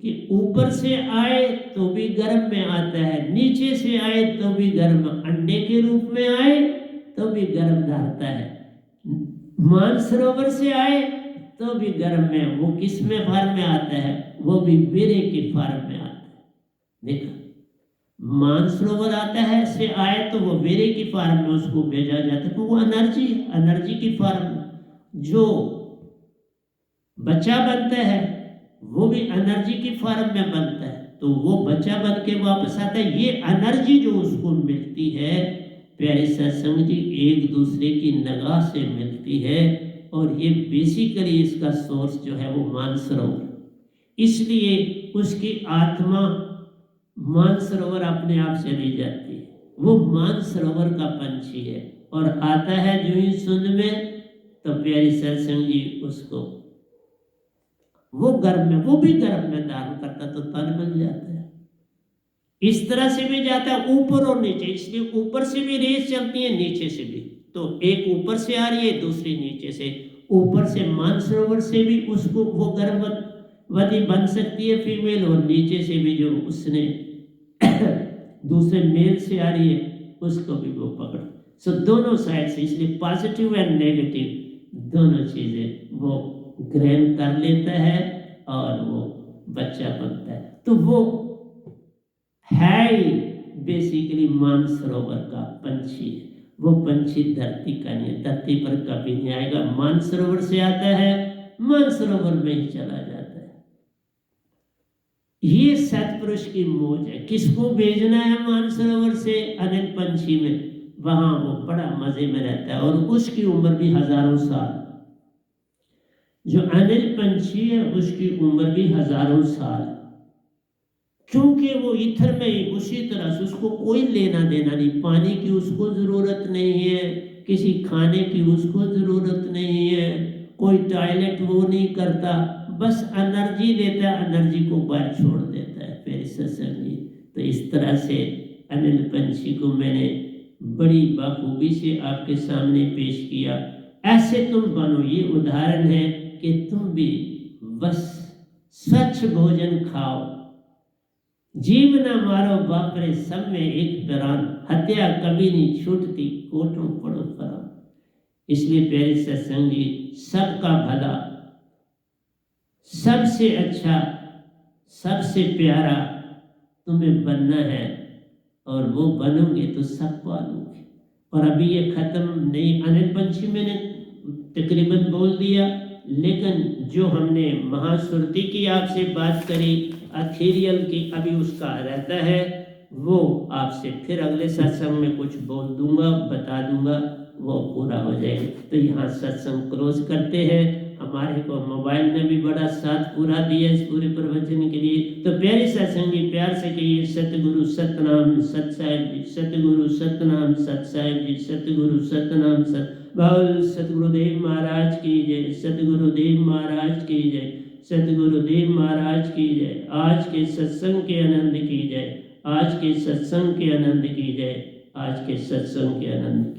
कि ऊपर से आए तो भी गर्भ में आता है, नीचे से आए तो भी गर्भ, अंडे के रूप में आए तो भी गर्भ धारता है, मानसरोवर से आए तो भी गर्भ में, वो किस में फॉर्म में आता है, वो भी वीर्य के फॉर्म में आता है। देखा, मानसरोवर आता है से आए तो वो वीर्य की फॉर्म में उसको भेजा जाता है, तो वो एनर्जी की फॉर्म में। जो बच्चा बनता है वो भी एनर्जी की फॉर्म में बनता है, तो वो बच्चा बन के वापस आता है। ये एनर्जी जो उसको मिलती है प्यारे सत्संग जी, एक दूसरे की निगाह से मिलती है, और ये बेसिकली इसका सोर्स जो है वो मानसरोवर, इसलिए उसकी आत्मा मानसरोवर अपने आप से ली जाती है। वो मानसरोवर का पंछी है, और आता है जो ही सुन में, तो प्यारी सत्संग जी उसको वो गर्भ में, वो भी गर्भ में धारण करता तो तन मिल जाता है। इस तरह से भी जाता है ऊपर और नीचे, इसलिए ऊपर से भी रेस चलती है, नीचे से भी, तो एक ऊपर से आ रही है, दूसरी नीचे से। ऊपर से मानसरोवर से भी उसको वो गर्भवती बन सकती है फीमेल, और नीचे से भी जो उसने दूसरे मेल से आ रही है उसको भी वो पकड़। सो दोनों साइड से, इसलिए पॉजिटिव एंड नेगेटिव दोनों चीजें वो ग्रहण कर लेता है और वो बच्चा बनता है। तो वो है ही बेसिकली मानसरोवर का पंछी है। वो पंछी धरती का नहीं, धरती पर कभी नहीं आएगा, मानसरोवर से आता है, मानसरोवर में ही चला जाता है। ये सतपुरुष की मौज है। किसको भेजना है मानसरोवर से? अनिल पंछी में, वहां वो बड़ा मजे में रहता है, और उसकी उम्र भी हजारों साल। जो अनिल पंछी है उसकी उम्र भी हजारों साल, क्योंकि वो इथर में ही उसी तरह से, उसको कोई लेना देना नहीं, पानी की उसको जरूरत नहीं है, किसी खाने की उसको जरूरत नहीं है, कोई टॉयलेट वो नहीं करता, बस एनर्जी लेता है, एनर्जी को बाहर छोड़ देता है। फिर सत्संग जी, तो इस तरह से अनिल पंछी को मैंने बड़ी बाखूबी से आपके सामने पेश किया। ऐसे तुम बनो, ये उदाहरण है कि तुम भी बस स्वच्छ भोजन खाओ, जीव न मारो बापरे सब में एक प्राण, हत्या कभी नहीं छूटती कोटों पड़ो फरान। इसलिए प्यारे सत्संग जी, सबका भला, सबसे अच्छा, सबसे प्यारा तुम्हें बनना है, और वो बनोगे तो सब पालोगे। और अभी ये खत्म नहीं, अनिल पंछी मैंने तकरीबन बोल दिया, लेकिन जो हमने महासुरती की आपसे बात करी, अथेरियल की, अभी उसका रहता है, वो आपसे फिर अगले सत्संग में कुछ बोल दूंगा, बता दूंगा, वो पूरा हो जाएगा। तो यहाँ सत्संग क्लोज करते हैं। हमारे को मोबाइल ने भी बड़ा साथ पूरा दिया इस पूरे प्रवचन के लिए। तो प्यारे सत्संगी प्यार से कहिए सतगुरु सतनाम सत साहिब जी, सतगुरु सतनाम सत साहिब जी, सतगुरु सतनाम सत। बोल सतगुरुदेव महाराज की जय, सतगुरुदेव महाराज की जय, सतगुरुदेव महाराज की जय। आज के सत्संग के आनंद की जय, आज के सत्संग के आनंद की जय, आज के सत्संग के आनंद की